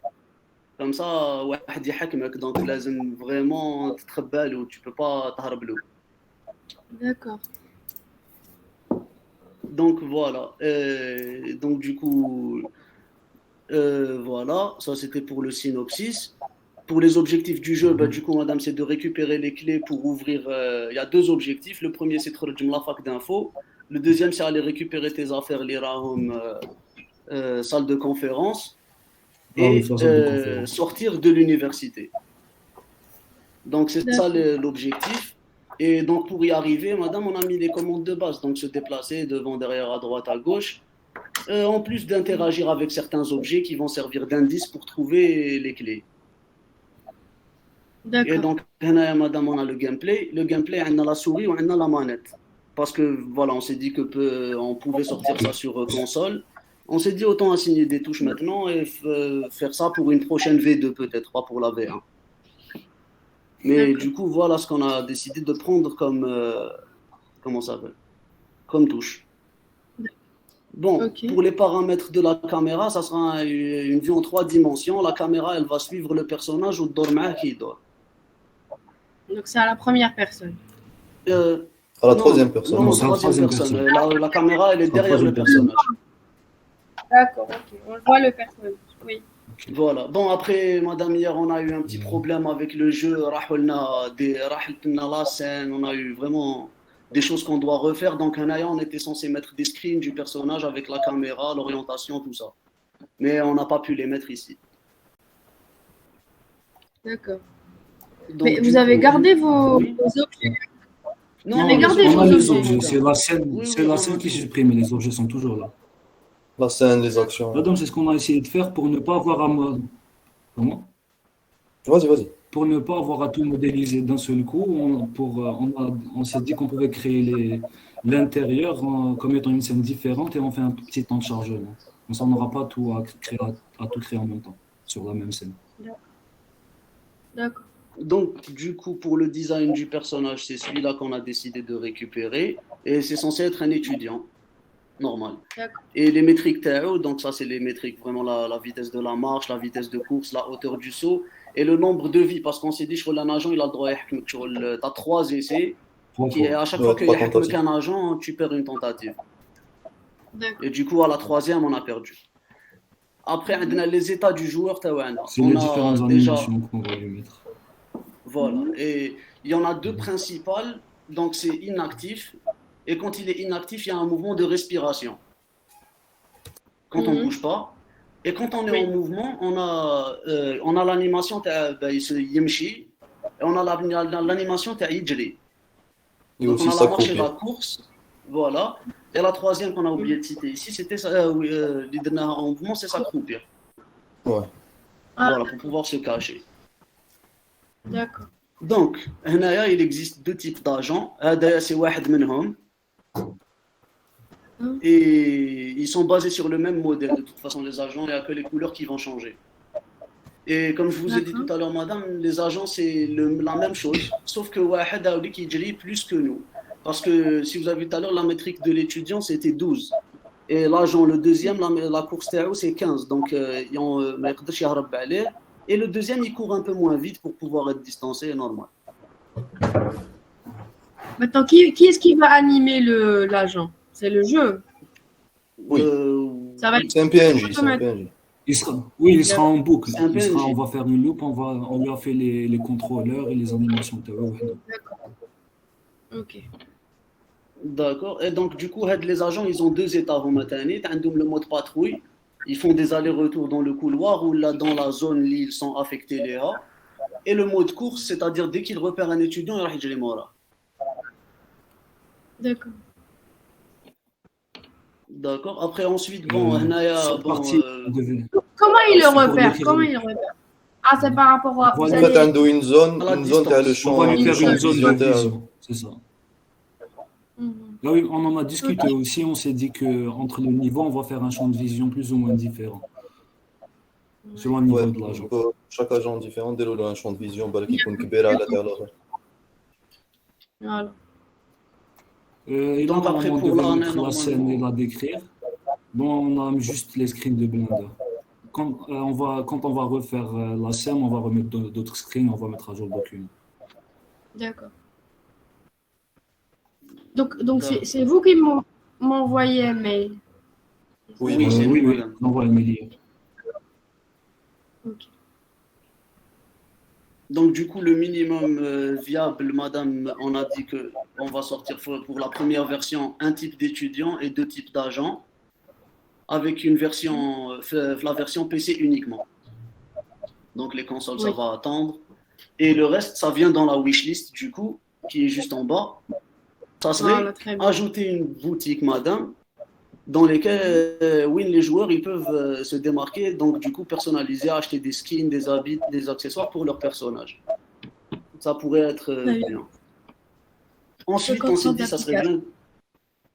Comme ça, واحد يحكمك, donc لازم vraiment تتخبى له, tu peux pas تهرب له. D'accord. Donc voilà. Donc du coup, voilà, ça c'était pour le synopsis. Pour les objectifs du jeu, bah, du coup, madame, c'est de récupérer les clés pour ouvrir. Il y a 2 objectifs. Le premier, c'est de la fac d'info. Le deuxième, c'est aller récupérer tes affaires, les rahom, salle de conférence, Ah oui, et ça, salle de conférence. sortir de l'université. Donc, c'est ça l'objectif. Et donc, pour y arriver, madame, on a mis les commandes de base. Donc, se déplacer devant, derrière, à droite, à gauche. En plus d'interagir avec certains objets qui vont servir d'indice pour trouver les clés. Et D'accord. donc, madame, on a le gameplay. Le gameplay, on a la souris ou on a la manette. Parce que, voilà, on s'est dit on pouvait sortir ça sur console. On s'est dit autant assigner des touches maintenant et faire ça pour une prochaine V2 peut-être, pas pour la V1. Mais D'accord. du coup, voilà ce qu'on a décidé de prendre comme, comment ça s'appelle, comme touche. Bon, Ok. pour les paramètres de la caméra, ça sera une vue en 3 dimensions. La caméra, elle va suivre le personnage ou dormir qui dort. Donc c'est à la première personne. À la Non, troisième personne. Non, Non, c'est à la troisième troisième personne. La caméra, elle est C'est la derrière le troisième personnage. D'accord, ok. On voit le personnage. Oui. Voilà. Bon, après, madame, hier, on a eu un petit problème avec le jeu. La scène. On a eu vraiment des choses qu'on doit refaire. Donc, on était censé mettre des screens du personnage avec la caméra, l'orientation, tout ça. Mais on n'a pas pu les mettre ici. D'accord. Donc, Mais du vous avez coup, gardé vos oui. objets. Non, avez gardé On a vos les objets. objets, c'est la scène, Oui, c'est oui, la on scène a qui tout. supprime, mais les objets sont toujours là. La scène, les actions. Donc, c'est ce qu'on a essayé de faire pour ne pas avoir à comment? Vas-y, vas-y. Pour ne pas avoir à tout modéliser d'un seul coup, on s'est dit qu'on pouvait créer l'intérieur comme étant une scène différente et on fait un tout petit temps de chargement. Comme ça, on n'aura pas tout à tout créer en même temps sur la même scène. D'accord. Donc, du coup, pour le design du personnage, c'est celui-là qu'on a décidé de récupérer. Et c'est censé être un étudiant, normal. D'accord. Et les métriques TAO, donc ça, c'est les métriques, vraiment la vitesse de la marche, la vitesse de course, la hauteur du saut, et le nombre de vies. Parce qu'on s'est dit, un agent, il a le droit à tu as 3 essais, et à chaque fois qu'il y a qu'un agent, tu perds une tentative. D'accord. Et du coup, à la 3e, on a perdu. Après, on a les états du joueur, C'est on les a différentes déjà. animations qu'on va lui mettre. Voilà. Et il y en a 2 principales. Donc, c'est inactif. Et quand il est inactif, il y a un mouvement de respiration. Quand on ne bouge pas. Et quand on est en mouvement, on a l'animation Yemshi. Et on a l'animation Yijri. Et Donc, aussi on a la marche et s'accroupir. la course. Voilà. Et la 3e qu'on a oublié de citer ici, c'était en mouvement, c'est s'accroupir. Ouais. Voilà, pour pouvoir se cacher. D'accord. Donc, il existe 2 types d'agents. C'est واحد منهم. Et ils sont basés sur le même modèle. De toute façon, les agents, il n'y a que les couleurs qui vont changer. Et comme je vous ai dit tout à l'heure, madame, les agents, c'est la même chose. Sauf que واحد qui يجري plus que nous. Parce que si vous avez vu tout à l'heure, la métrique de l'étudiant, c'était 12. Et l'agent, le deuxième, la course TAO, c'est 15. Donc, ما يقدرش يهرب عليه. Et le deuxième, il court un peu moins vite pour pouvoir être distancé, normal. Maintenant, qui est-ce qui va animer l'agent? C'est le jeu. Oui. Ça va être C'est un PNJ, c'est un PNJ. Il sera en boucle. C'est un PNJ. On va faire une loupe, on lui a fait les contrôleurs et les animations. Ok. D'accord. Et donc, du coup, les agents, ils ont 2 états. Le mode patrouille. Ils font des allers-retours dans le couloir ou là, dans la zone où ils sont affectés. Et le mode course, c'est-à-dire dès qu'ils repèrent un étudiant, il va mort. D'accord. D'accord. Après, ensuite, bon, Comment il le C'est pour repère? décrire Comment le- il le repère? Ah, c'est par rapport à. Voilà. En fait, on a une zone, À la tu as le distance. champ On va lui le faire champ une zone de vision. vision, c'est ça. Là, oui, on en a discuté aussi, on s'est dit qu'entre les niveaux, on va faire un champ de vision plus ou moins différent, selon le niveau Ouais, de l'agent. donc, chaque agent différent, dès lors, un champ de vision, qui est كبير على تاع الآخر. Voilà. Et là, Donc, après, on pour devait là, mettre la scène et la décrire. Bon, on a juste les screens de Blender. Quand on va refaire la scène, on va remettre d'autres screens, on va mettre à jour le document. D'accord. Donc c'est vous qui m'envoyez un mail. Oui, c'est oui, nous, oui, madame. on va Amélie. Ok. Donc, du coup, le minimum viable, madame, on a dit qu'on va sortir pour la première version un type d'étudiant et deux types d'agents, avec une version, la version PC uniquement. Donc, les consoles, ça Oui. va attendre. Et le reste, ça vient dans la wishlist, du coup, qui est juste en bas. Ça serait Voilà, très bien. ajouter une boutique, madame, dans lesquelles oui, les joueurs ils peuvent se démarquer, donc du coup personnaliser, acheter des skins, des habits, des accessoires pour leur personnage. Ça pourrait être Très bien. bien. Ensuite, on s'est dit ça serait bien.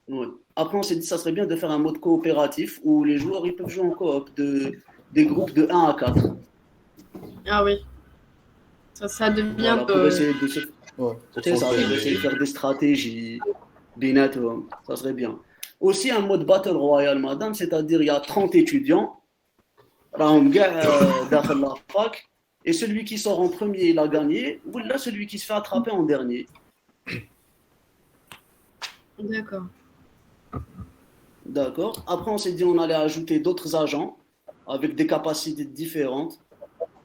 Ouais. Après, on s'est dit ça serait bien de faire un mode coopératif où les joueurs ils peuvent jouer en coop, des groupes de 1 à 4. Ah oui. Ça devient Voilà, pour essayer de se Ouais, pour c'est ça, s'entraîner. pour essayer de faire des stratégies, ça serait bien. Aussi un mode Battle Royale, madame, c'est-à-dire il y a 30 étudiants, راهم كاع داخل la fac, et celui qui sort en premier, il a gagné, ou là, celui qui se fait attraper en dernier. D'accord. D'accord. Après, on s'est dit on allait ajouter d'autres agents avec des capacités différentes,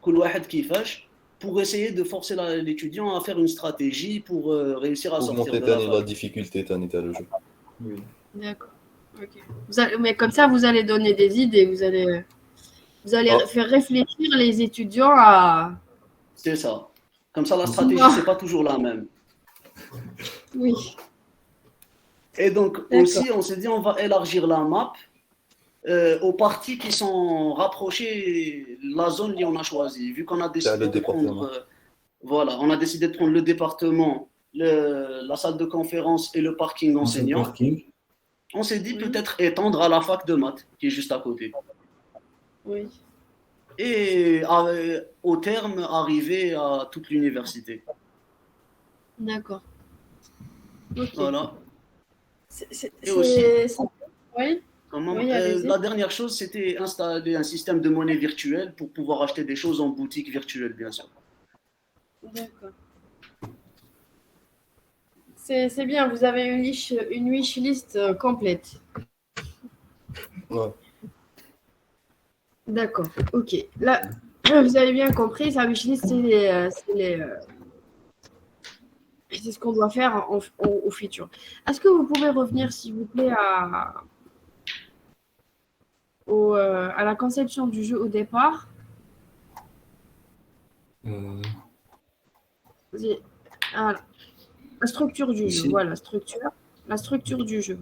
كل واحد كيفاش, pour essayer de forcer l'étudiant à faire une stratégie pour réussir à sortir Augmenter de la la fac. difficulté, t'as le jeu. Oui. D'accord. Ok. Mais comme ça, vous allez donner des idées, vous allez Ah. faire réfléchir les étudiants à. C'est ça. Comme ça, la stratégie, c'est pas toujours la même. Oui. Et donc, D'accord. aussi, on s'est dit, on va élargir la map aux parties qui sont rapprochées de la zone qu'on a choisie. Vu qu'on a décidé le de département. prendre, voilà, on a décidé de prendre le département, la salle de conférence et le parking enseignant. Parking. On s'est dit Oui. peut-être étendre à la fac de maths, qui est juste à côté. Oui. Et au terme, arriver à toute l'université. D'accord. Ok. Voilà. C'est- Et aussi- c'est- Oui. Comment Oui, allez-y. la dernière chose, c'était installer un système de monnaie virtuelle pour pouvoir acheter des choses en boutique virtuelle, bien sûr. D'accord. C'est bien, vous avez une wishlist complète. Ouais. D'accord, ok. Là, vous avez bien compris, sa wishlist, c'est ce qu'on doit faire au futur. Est-ce que vous pouvez revenir, s'il vous plaît, à la conception du jeu au départ? Vas-y. Ah, la structure du Ici. jeu, voilà, la structure du jeu.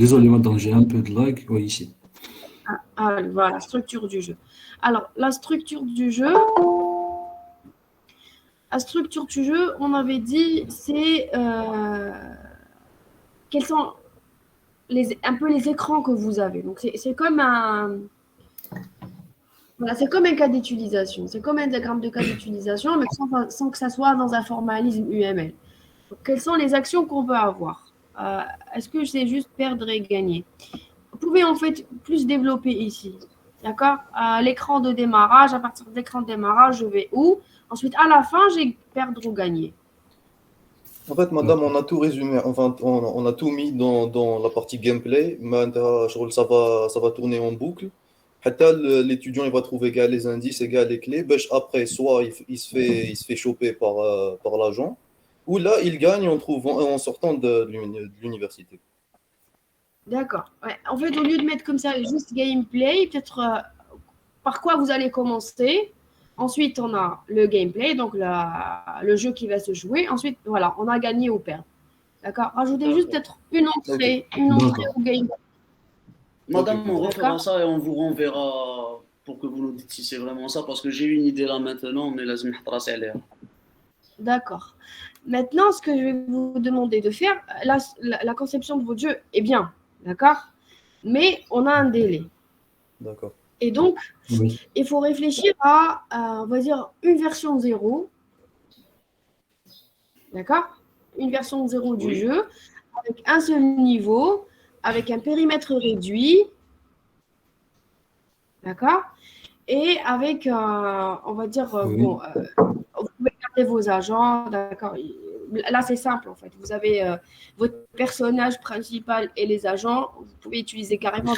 Désolé, madame, j'ai un peu de lag. Oui, ici. Ah, voilà, la structure du jeu. Alors, la structure du jeu, on avait dit, c'est quels sont un peu les écrans que vous avez. Donc, c'est comme voilà, c'est comme un cas d'utilisation. C'est comme un diagramme de cas d'utilisation, mais sans que ça soit dans un formalisme UML. Donc, quelles sont les actions qu'on peut avoir? Est-ce que c'est juste perdre et gagner? Vous pouvez en fait plus développer ici. D'accord? À l'écran de démarrage, à partir de l'écran de démarrage, je vais où? Ensuite, à la fin, j'ai perdre ou gagner. En fait, madame, on a tout résumé, enfin, on a tout mis dans la partie gameplay. Mais ça va tourner en boucle. L'étudiant il va trouver gars, les indices et gars, les clés. Après, soit il se fait choper par l'agent, ou là, il gagne en sortant de l'université. D'accord. Ouais. En fait, au lieu de mettre comme ça juste gameplay, peut-être par quoi vous allez commencer. Ensuite, on a le gameplay, donc le jeu qui va se jouer. Ensuite, voilà, on a gagné ou perdu. D'accord? Rajoutez juste peut-être une entrée au gameplay. Madame, on refera D'accord. ça et on vous renverra pour que vous nous dites si c'est vraiment ça, parce que j'ai une idée là maintenant, mais là, je vais me D'accord. Maintenant, ce que je vais vous demander de faire, la conception de votre jeu est bien, d'accord? Mais on a un délai. D'accord. Et donc, Oui. il faut réfléchir à, on va dire, une version 0. D'accord? Une version 0 du jeu, avec un seul niveau, avec un périmètre réduit. D'accord? Et avec, on va dire, Oui. bon, vous pouvez garder vos agents, d'accord? Là, c'est simple, en fait. Vous avez votre personnage principal et les agents. Vous pouvez utiliser carrément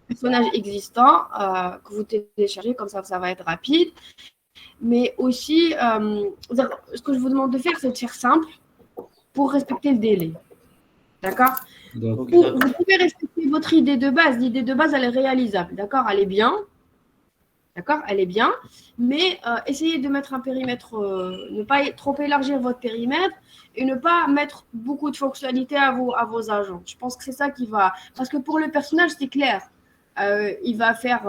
personnages existants que vous téléchargez, comme ça va être rapide. Mais aussi, ce que je vous demande de faire, c'est de faire simple pour respecter le délai. D'accord? D'accord. Vous pouvez respecter votre idée de base. L'idée de base, elle est réalisable. D'accord? Elle est bien. D'accord? Elle est bien. Mais essayez de mettre un périmètre, ne pas trop élargir votre périmètre et ne pas mettre beaucoup de fonctionnalités à vos agents. Je pense que c'est ça qui va. Parce que pour le personnage, c'est clair. Il va faire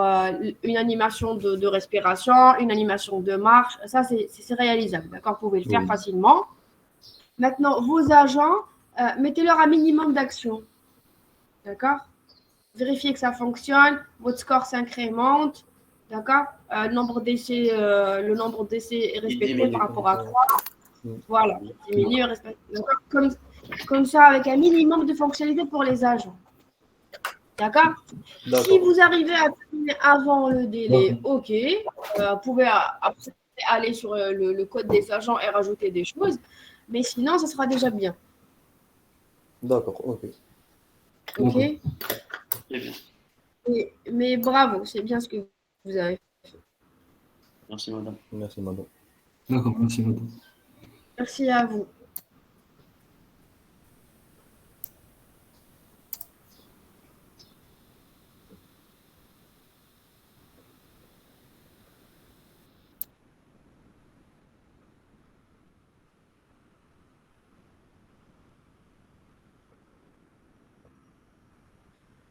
une animation de respiration, une animation de marche. Ça, c'est réalisable. D'accord? Vous pouvez le faire Oui. facilement. Maintenant, vos agents, mettez-leur un minimum d'action. D'accord? Vérifiez que ça fonctionne. Votre score s'incrémente. D'accord? Le nombre d'essais est respecté diminue. par rapport à 3. Voilà. Diminue, respecté. Comme ça, avec un minimum de fonctionnalités pour les agents. D'accord? Si D'accord. vous arrivez à terminer avant le délai, ok. Vous pouvez après aller sur le code des agents et rajouter des choses. Mais sinon, ça sera déjà bien. D'accord, ok. Ok? Très bien. Mais bravo, c'est bien ce que vous avez fait. Merci, madame. Merci, madame. D'accord, merci madame. Merci à vous.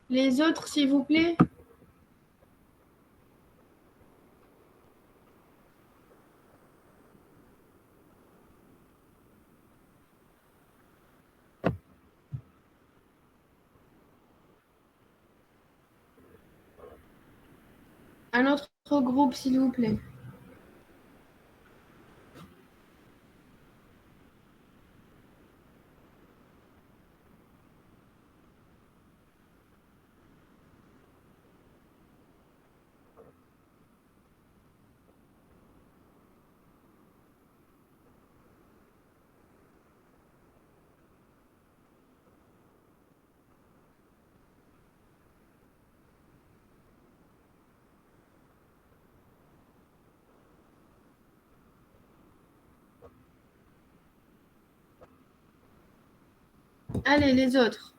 Les autres, s'il vous plaît. Un autre groupe, s'il vous plaît. Allez, les autres.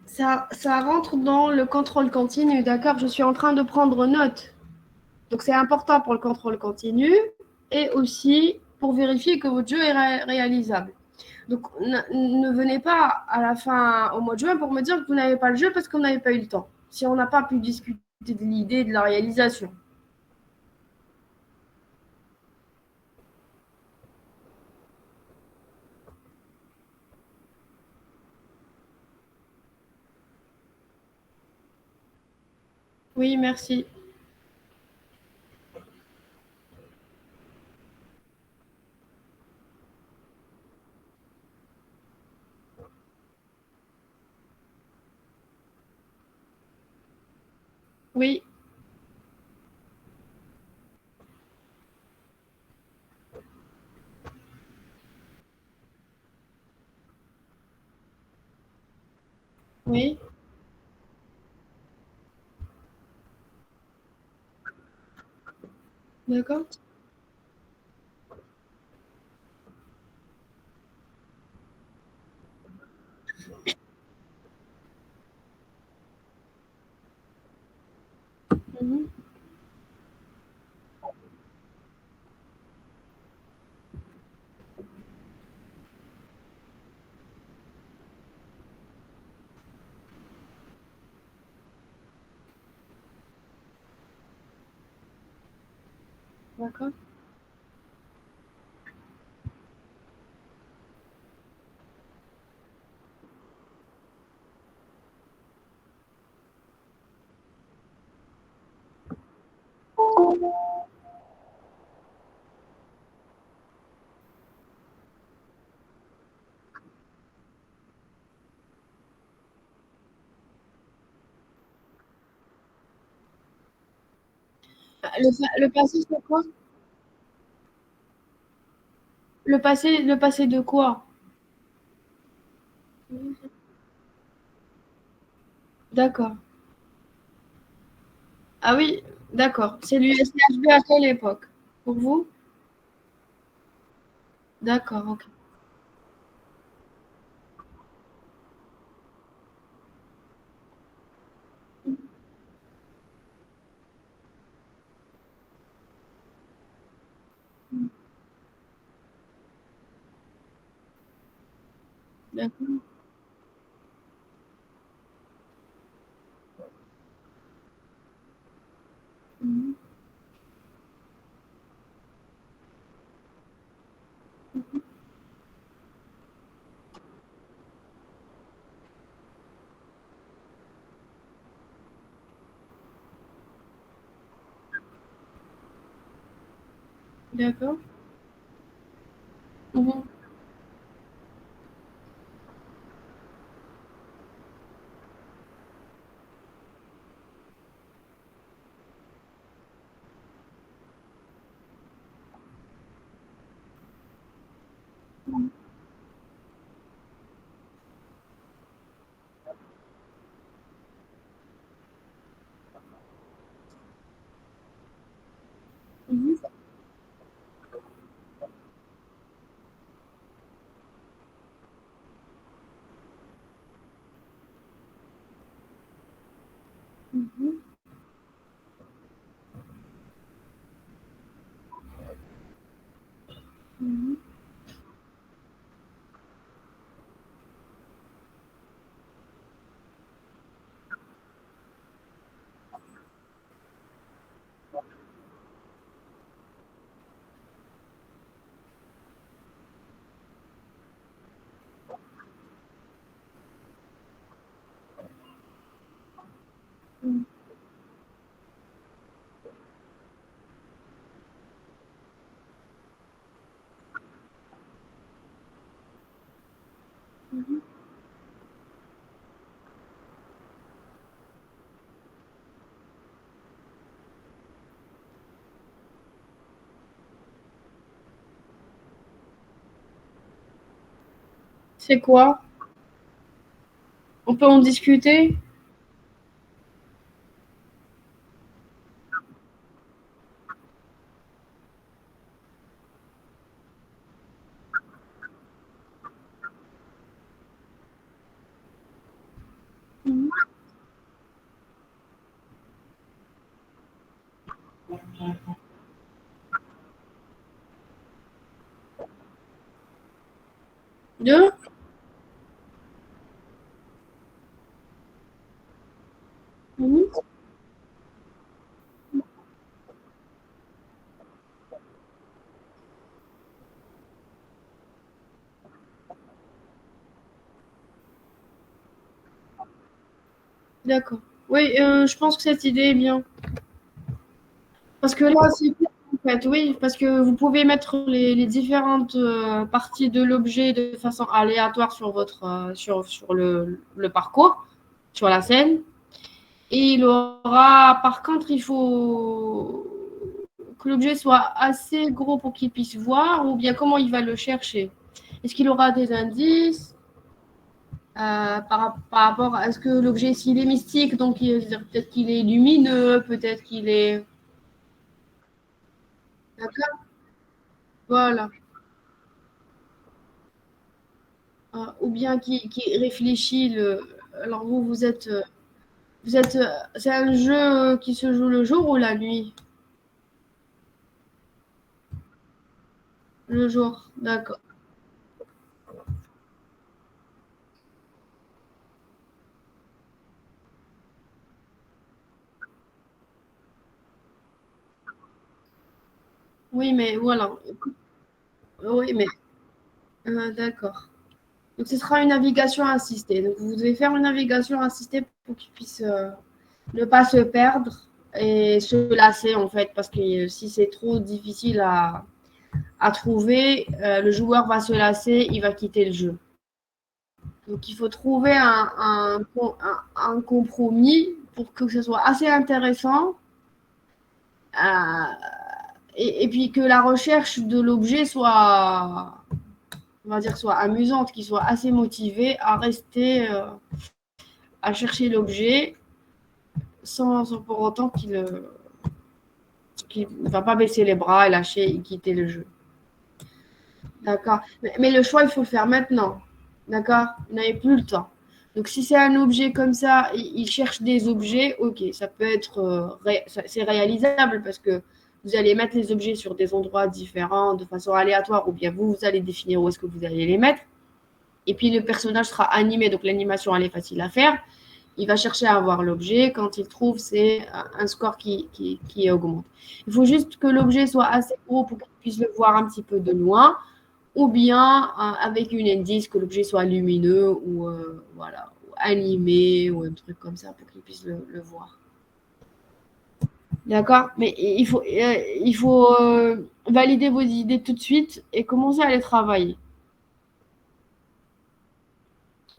Ça rentre dans le contrôle continu, d'accord? Je suis en train de prendre note. Donc, c'est important pour le contrôle continu et aussi pour vérifier que votre jeu est réalisable. Donc, ne venez pas à la fin, au mois de juin, pour me dire que vous n'avez pas le jeu parce que vous n'avez pas eu le temps. Si on n'a pas pu discuter de l'idée de la réalisation. Oui, merci. Oui. Oui. D'accord. Mhm. D'accord. Le passé, c'est quoi? Le passé de quoi? D'accord. Ah oui, d'accord. C'est l'USHB à quelle époque? Pour vous? D'accord, ok. D'accord. Mhm. D'accord. Mhm. Mhm. Mhm. Mhm. Mhm. C'est quoi? On peut en discuter? Mhm. Deux? Mhm. D'accord. Oui, je pense que cette idée est bien. Parce que là, c'est clair, en fait, oui, parce que vous pouvez mettre les différentes parties de l'objet de façon aléatoire sur sur le parcours, sur la scène. Et il aura, par contre, il faut que l'objet soit assez gros pour qu'il puisse voir, ou bien comment il va le chercher. Est-ce qu'il aura des indices par rapport à est-ce que l'objet, s'il est mystique, donc peut-être qu'il est lumineux, peut-être qu'il est. D'accord. Voilà. Ou bien qui réfléchit. Alors vous êtes, c'est un jeu qui se joue le jour ou la nuit? Le jour, d'accord. Oui, mais voilà. Oui, mais d'accord. Donc ce sera une navigation assistée. Donc vous devez faire une navigation assistée pour qu'il puisse ne pas se perdre et se lasser en fait, parce que si c'est trop difficile à trouver, le joueur va se lasser, il va quitter le jeu. Donc il faut trouver un compromis pour que ce soit assez intéressant euh, et puis que la recherche de l'objet soit, on va dire, soit amusante, qu'il soit assez motivé à chercher l'objet sans pour autant qu'il ne va pas baisser les bras et lâcher et quitter le jeu. D'accord. Mais le choix, il faut le faire maintenant. D'accord? Vous n'avez plus le temps. Donc, si c'est un objet comme ça, il cherche des objets, ok, ça peut être, c'est réalisable parce que vous allez mettre les objets sur des endroits différents de façon aléatoire ou bien vous allez définir où est-ce que vous allez les mettre. Et puis, le personnage sera animé, donc l'animation, elle est facile à faire. Il va chercher à avoir l'objet. Quand il trouve, c'est un score qui augmente. Il faut juste que l'objet soit assez gros pour qu'il puisse le voir un petit peu de loin ou bien avec une indice que l'objet soit lumineux ou voilà, ou animé ou un truc comme ça pour qu'il puisse le voir. D'accord? Mais il faut valider vos idées tout de suite et commencer à les travailler.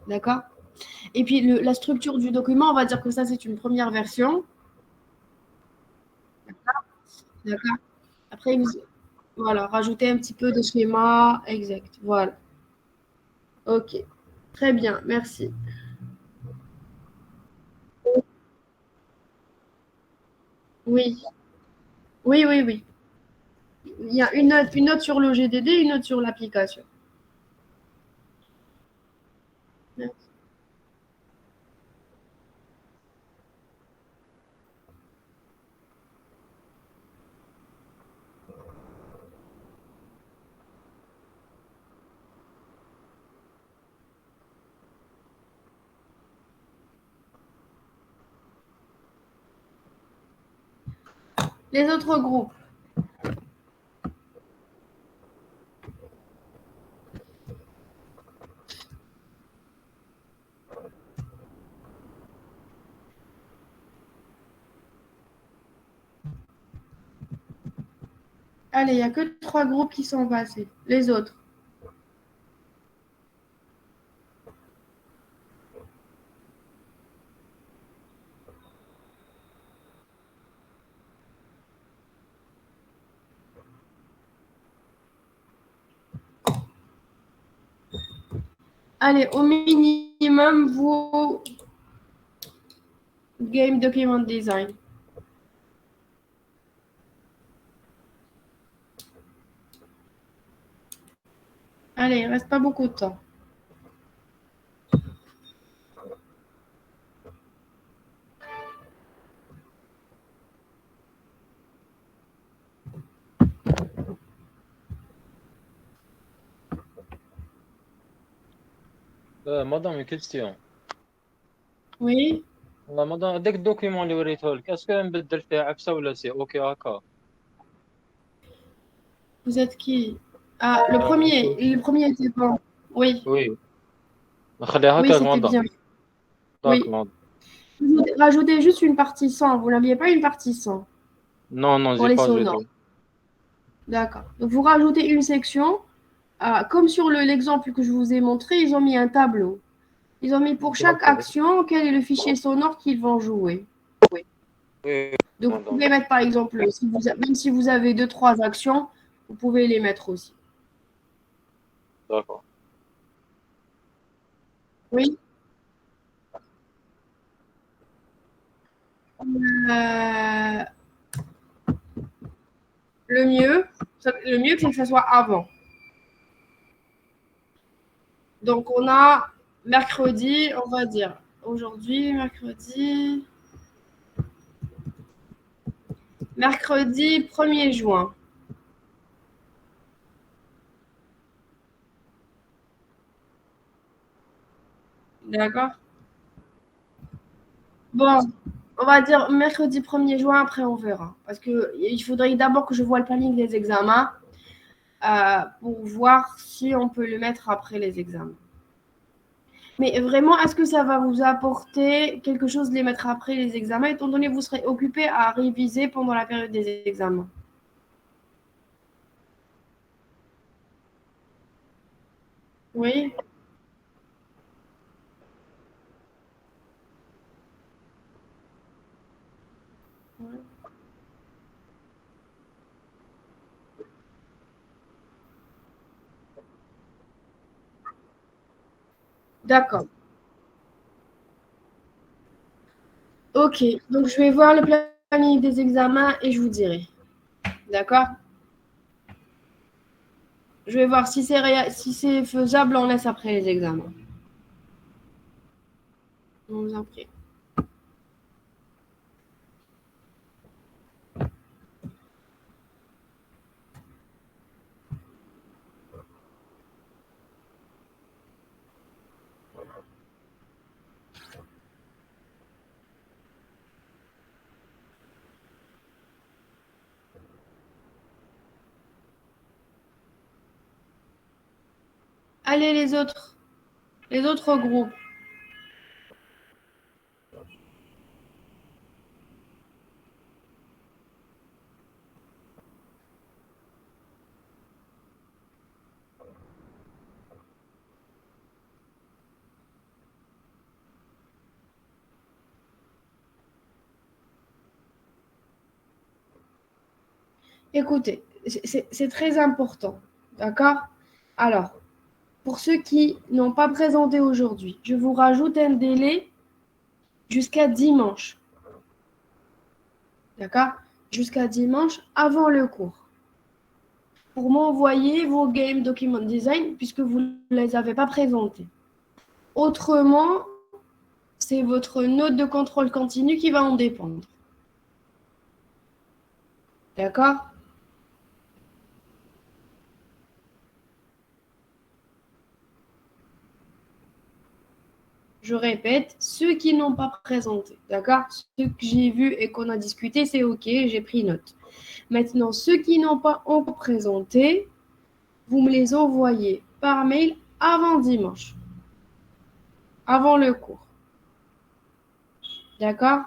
D'accord? Et puis la structure du document, on va dire que ça, c'est une première version. D'accord? Après, voilà, rajouter un petit peu de schéma exact. Voilà. Ok. Très bien, merci. Oui, oui, oui, oui. Il y a une note sur le GDD, une note sur l'application. Les autres groupes. Allez, il n'y a que 3 groupes qui sont passés. Les autres. Allez, au minimum, vous Game Document Design. Allez, il ne reste pas beaucoup de temps. مدام une question. Oui, والله مدام هذاك الدوكيمون اللي وريته لك اسكو نبدل فيه عفسه ولا سي اوكي هكا؟ vous êtes qui? Ah, le premier était bon. Oui, وي نخليها oui, هكاك c'était مدام. bien. داك Oui. مدام. Rajoutez juste une partie 100. Vous n'aviez pas une partie 100 Non non pour j'ai les pas sonores. jeté. D'accord. Donc, vous rajoutez une section. Comme sur l'exemple que je vous ai montré, ils ont mis un tableau. Ils ont mis pour chaque D'accord. action quel est le fichier sonore qu'ils vont jouer. Oui Donc, vous madame. pouvez mettre, par exemple, même si vous avez 2-3 actions, vous pouvez les mettre aussi. D'accord. Oui. Le mieux, c'est que ça soit avant. Donc, on a mercredi, on va dire. Aujourd'hui, mercredi 1er juin. D'accord? Bon, on va dire mercredi 1er juin, après on verra. Parce qu'il faudrait d'abord que je vois le planning des examens pour voir si on peut le mettre après les examens. Mais vraiment, est-ce que ça va vous apporter quelque chose de les mettre après les examens, étant donné que vous serez occupé à réviser pendant la période des examens? Oui. D'accord. Ok, donc je vais voir le planning des examens et je vous dirai. D'accord? Je vais voir si c'est faisable, on laisse après les examens. On vous en prie. Allez, les autres groupes. Écoutez, c'est très important. D'accord? Alors, pour ceux qui n'ont pas présenté aujourd'hui, je vous rajoute un délai jusqu'à dimanche. D'accord? Jusqu'à dimanche avant le cours. Pour m'envoyer vos game document design puisque vous ne les avez pas présentés. Autrement, c'est votre note de contrôle continu qui va en dépendre. D'accord? Je répète, ceux qui n'ont pas présenté, d'accord? Ceux que j'ai vus et qu'on a discuté, c'est OK, j'ai pris note. Maintenant, ceux qui n'ont pas encore présenté, vous me les envoyez par mail avant dimanche, avant le cours. D'accord?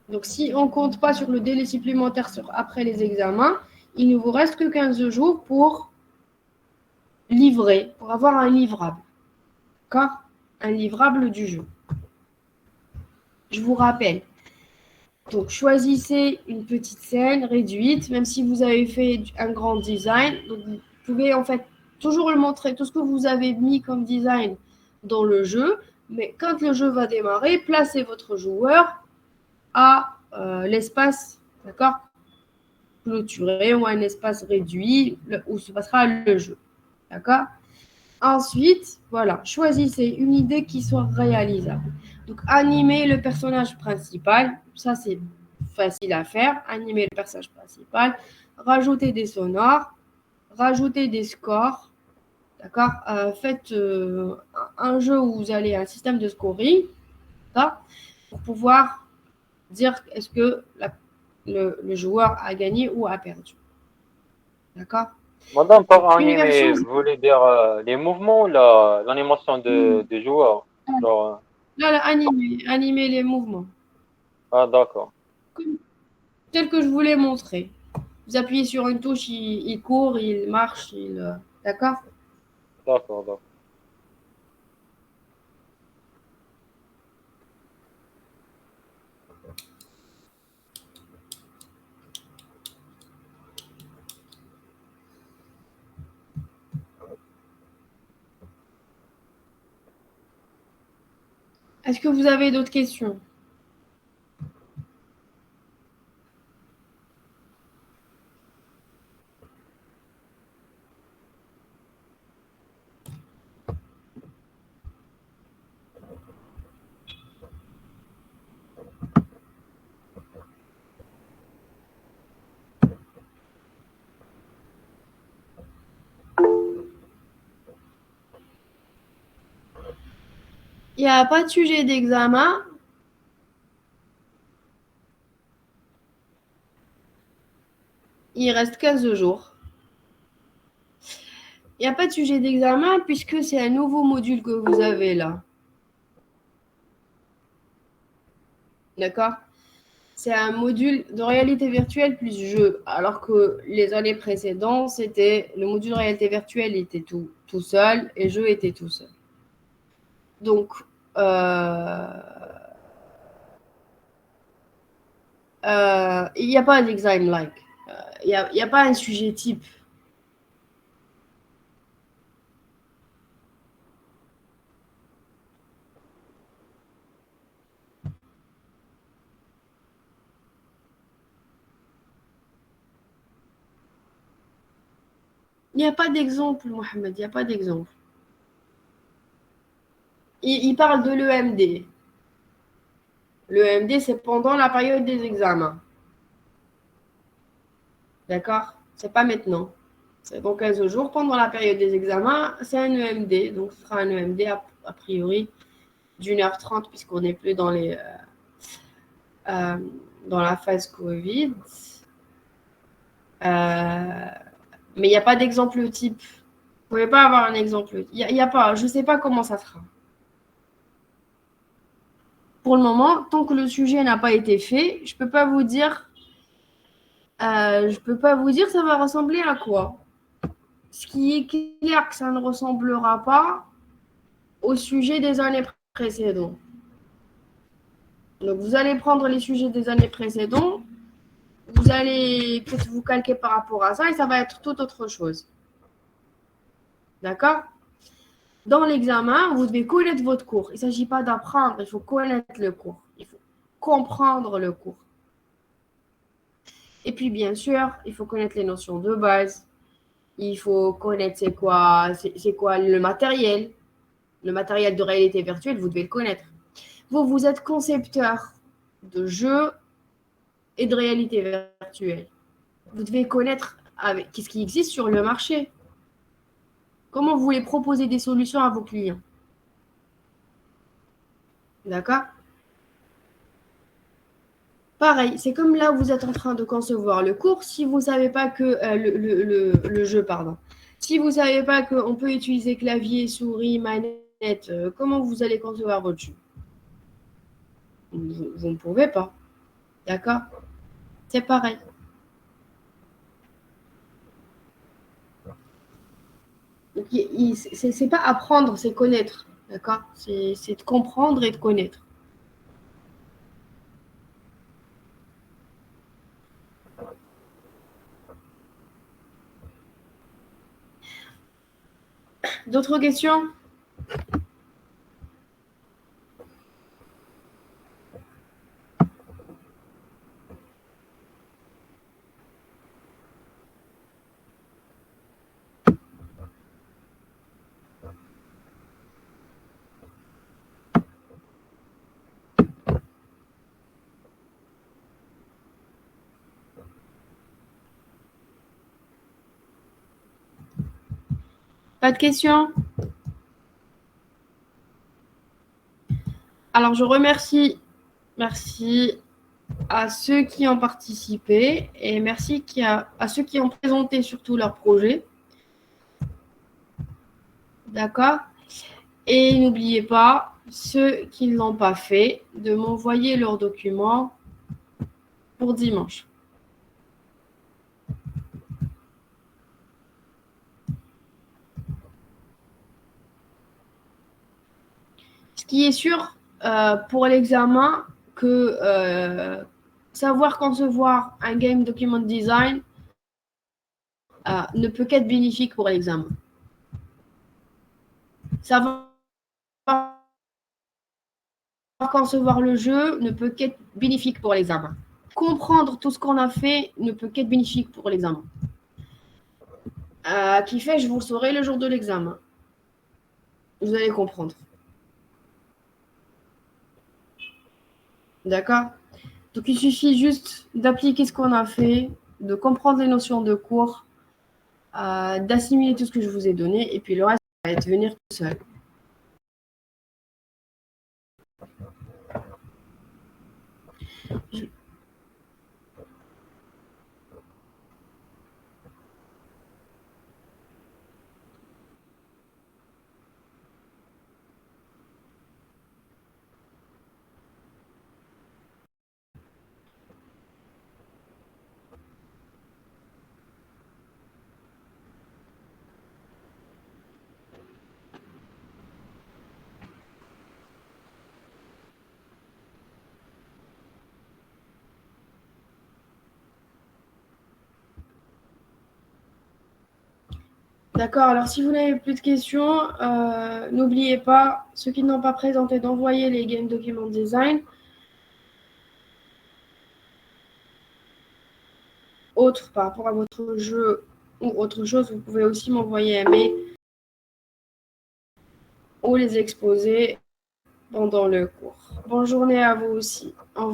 Donc, si on ne compte pas sur le délai supplémentaire après les examens, il ne vous reste que 15 jours pour livrer, pour avoir un livrable. D'accord? Un livrable du jeu. Je vous rappelle. Donc, choisissez une petite scène réduite, même si vous avez fait un grand design. Donc, vous pouvez en fait toujours le montrer, tout ce que vous avez mis comme design dans le jeu. Mais quand le jeu va démarrer, placez votre joueur à l'espace, d'accord, clôturé ou un espace réduit où se passera le jeu. D'accord? Ensuite, voilà, choisissez une idée qui soit réalisable. Donc, animer le personnage principal, ça c'est facile à faire. Animer le personnage principal, rajouter des sonores, rajouter des scores. D'accord? Faites un jeu où vous allez un système de scoring, pour pouvoir dire est-ce que le joueur a gagné ou a perdu. D'accord? Madame, par Une animer, version. vous voulez dire les mouvements ou l'animation de joueurs? Genre, Là, animer les mouvements. ah, d'accord. Tel que je vous l'ai montré. Vous appuyez sur une touche, il court, il marche, d'accord? D'accord, d'accord. Est-ce que vous avez d'autres questions? Il n'y a pas de sujet d'examen. Il reste 15 jours. Il n'y a pas de sujet d'examen puisque c'est un nouveau module que vous avez là. D'accord? C'est un module de réalité virtuelle plus jeu. Alors que les années précédentes, c'était le module réalité virtuelle était tout seul et jeu était tout seul. Donc, il n'y a pas d'examen like. Il n'y a pas un sujet type. Il n'y a pas d'exemple, Mohamed, il n'y a pas d'exemple. Il parle de l'EMD. L'EMD, c'est pendant la période des examens. D'accord? C'est pas maintenant. C'est dans 15 jours, pendant la période des examens, c'est un EMD. Donc, ce sera un EMD a priori d'1h30, puisqu'on n'est plus dans la phase Covid. Mais il n'y a pas d'exemple type. Vous ne pouvez pas avoir un exemple. Il y a pas. Je ne sais pas comment ça sera. Pour le moment, tant que le sujet n'a pas été fait, je ne peux pas vous dire. Ça va ressembler à quoi. Ce qui est clair que ça ne ressemblera pas au sujet des années précédentes. Donc, vous allez prendre les sujets des années précédentes, vous allez peut-être vous calquer par rapport à ça et ça va être tout autre chose. D'accord? Dans l'examen, vous devez connaître votre cours. Il ne s'agit pas d'apprendre, il faut connaître le cours. Il faut comprendre le cours. Et puis, bien sûr, il faut connaître les notions de base. Il faut connaître c'est quoi le matériel. Le matériel de réalité virtuelle, vous devez le connaître. Vous êtes concepteur de jeux et de réalité virtuelle. Vous devez connaître qu'est-ce qui existe sur le marché. Comment vous voulez proposer des solutions à vos clients. D'accord? Pareil, c'est comme là où vous êtes en train de concevoir le cours. Si vous ne savez pas que le jeu, pardon. Si vous ne savez pas qu'on peut utiliser clavier, souris, manette, comment vous allez concevoir votre jeu? Vous ne pouvez pas. D'accord? C'est pareil. Donc, c'est pas apprendre, c'est connaître. D'accord? C'est de comprendre et de connaître. D'autres questions? Pas de questions? Alors, je remercie. Merci à ceux qui ont participé et merci à ceux qui ont présenté surtout leur projet. D'accord? Et n'oubliez pas, ceux qui ne l'ont pas fait, de m'envoyer leurs documents pour dimanche. Ce qui est sûr pour l'examen, que savoir concevoir un game document design ne peut qu'être bénéfique pour l'examen. Savoir concevoir le jeu ne peut qu'être bénéfique pour l'examen. Comprendre tout ce qu'on a fait ne peut qu'être bénéfique pour l'examen. Qui fait, je vous le saurai le jour de l'examen. Vous allez comprendre. D'accord? Donc, il suffit juste d'appliquer ce qu'on a fait, de comprendre les notions de cours, d'assimiler tout ce que je vous ai donné, et puis le reste va être venir tout seul. D'accord, alors si vous n'avez plus de questions, n'oubliez pas, ceux qui n'ont pas présenté, d'envoyer les Game Document Design. Autre par rapport à votre jeu, ou autre chose, vous pouvez aussi m'envoyer un mail ou les exposer pendant le cours. Bonne journée à vous aussi. Au revoir.